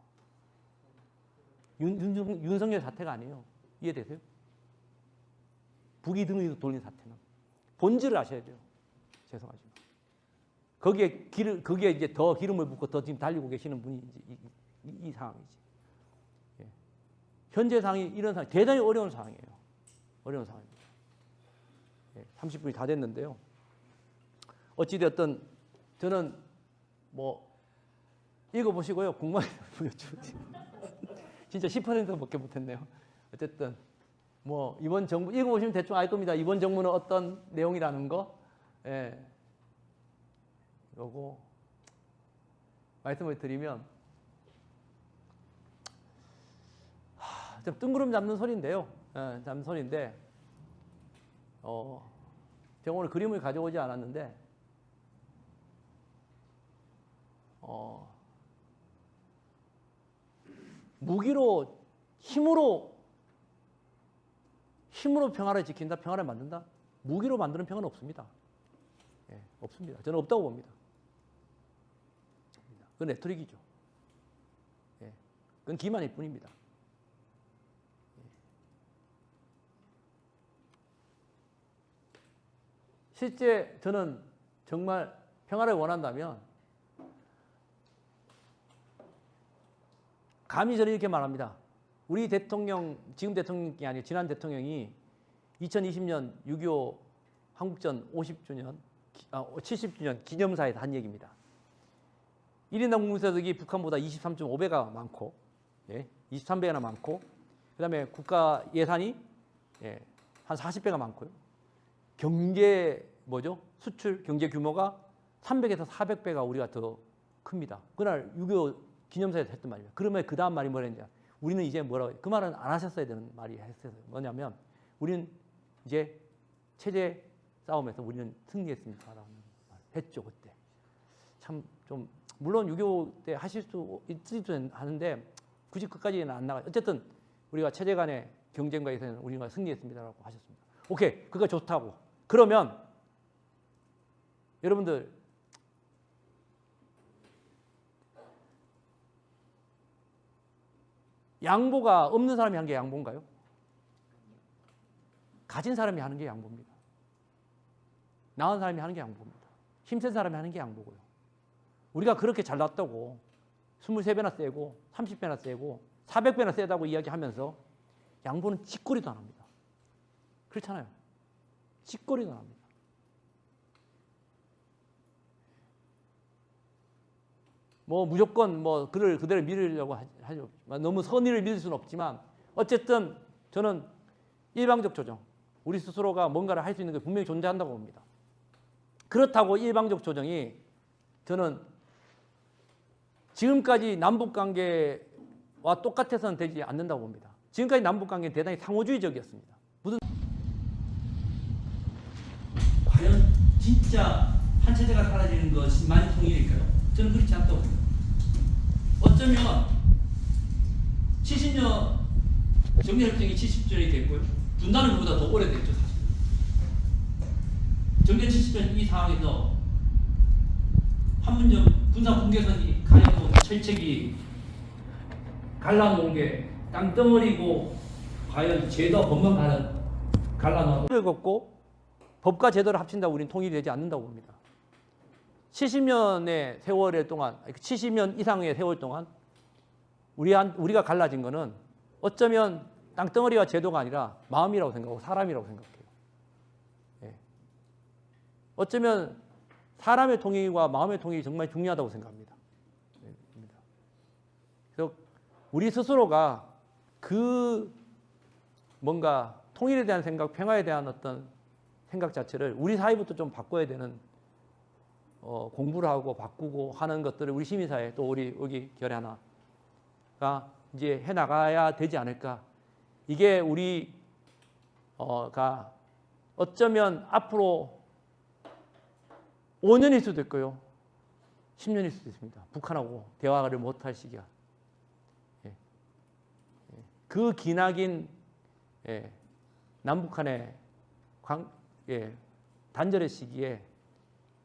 윤석열 사태가 아니에요. 이해되세요? 북이 등을 돌린 사태는 본질을 아셔야 돼요. 죄송하지만 거기에 이제 더 기름을 붓고 더 지금 달리고 계시는 분이 이제 이 상황이지. 예. 현재 상황이 이런 상황, 대단히 어려운 상황이에요. 어려운 상황입니다. 예. 30분이 다 됐는데요. 어찌되었든 저는 뭐 읽어보시고요. 궁금한 보여주지. 진짜 10%밖에 못했네요. 어쨌든 뭐 이번 정부 읽어보시면 대충 알 겁니다. 이번 정부는 어떤 내용이라는 거. 예. 요거 말씀을 드리면 좀 뜬구름 잡는 소리인데요. 예, 잡는 소리인데 제가 오늘 그림을 가져오지 않았는데 무기로 힘으로 평화를 지킨다, 평화를 만든다. 무기로 만드는 평화는 없습니다. 예, 없습니다. 저는 없다고 봅니다. 그건 레토릭이죠. 예, 그건 기만일 뿐입니다. 예. 실제 저는 정말 평화를 원한다면 감히 저는 이렇게 말합니다. 우리 대통령, 지금 대통령이 아니고 지난 대통령이 2020년 6.25 한국전 50주년, 70주년 기념사에서 한 얘기입니다. 1인당 국민소득이 북한보다 23.5배가 많고, 예, 23배나 많고, 그 다음에 국가 예산이 한 40배가 많고요. 경제, 수출 경제 규모가 300에서 400배가 우리가 더 큽니다. 그날 6.25 기념사에서 했던 말이에요. 그러면 그 다음 말이 뭐랬냐. 우리는 이제 뭐라고 해요? 그 말은 안 하셨어야 되는 말이 했어요. 뭐냐면 우리는 이제 체제 싸움에서 우리는 승리했습니다라는 말 했죠. 그때. 참 좀 물론 6.25 때 하실 수 있지도 하는데 굳이 그까지는 안 나가요. 어쨌든 우리가 체제 간의 경쟁과에서는 우리가 승리했습니다라고 하셨습니다. 오케이. 그거 좋다고. 그러면 여러분들 양보가 없는 사람이 하는 게 양보인가요? 가진 사람이 하는 게 양보입니다. 나은 사람이 하는 게 양보입니다. 힘센 사람이 하는 게 양보고요. 우리가 그렇게 잘났다고 23배나 세고 30배나 세고 400배나 세다고 이야기하면서 양보는 짓거리도 안 합니다. 그렇잖아요. 찌꺼리가 납니다. 뭐 무조건 뭐 그를 그대로 믿으려고 하죠. 너무 선의를 믿을 수는 없지만 어쨌든 저는 일방적 조정, 우리 스스로가 뭔가를 할 수 있는 게 분명히 존재한다고 봅니다. 그렇다고 일방적 조정이 저는 지금까지 남북관계와 똑같아서는 되지 않는다고 봅니다. 지금까지 남북관계는 대단히 상호주의적이었습니다. 무슨 과연 진짜 한 체제가 사라지는 것이 만통일일까요? 저는 그렇지 않다고 생각합니다. 어쩌면 70년 정전협정이 70년이 됐고요. 분단은 그보다 더 오래됐죠, 사실. 정전 70년 이 상황에서 판문점 군사 분계선이 가려고 철책이 갈라놓은 게 땅덩어리고 과연 제도 법만 갈라놓은 걸 걷고 법과 제도를 합친다고 우리는 통일이 되지 않는다고 봅니다. 70년의 세월의 동안, 70년 이상의 세월 동안 우리가 갈라진 거는 어쩌면 땅덩어리와 제도가 아니라 마음이라고 생각하고 사람이라고 생각해요. 예. 어쩌면 사람의 통일과 마음의 통일이 정말 중요하다고 생각합니다. 그래서 우리 스스로가 그 뭔가 통일에 대한 생각, 평화에 대한 어떤 생각 자체를 우리 사회부터 좀 바꿔야 되는 공부를 하고 바꾸고 하는 것들을 우리 시민사회 또 우리 여기 결의 하나가 이제 해 나가야 되지 않을까. 이게 우리가 어쩌면 앞으로 5년일 수도 있고요. 10년일 수도 있습니다. 북한하고 대화를 못할 시기가. 그 기나긴 남북한의 단절의 시기에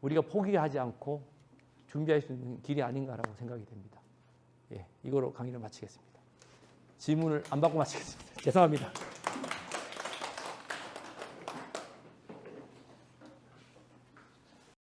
우리가 포기하지 않고 준비할 수 있는 길이 아닌가라고 생각이 됩니다. 이거로 강의를 마치겠습니다. 질문을 안 받고 마치겠습니다. 죄송합니다.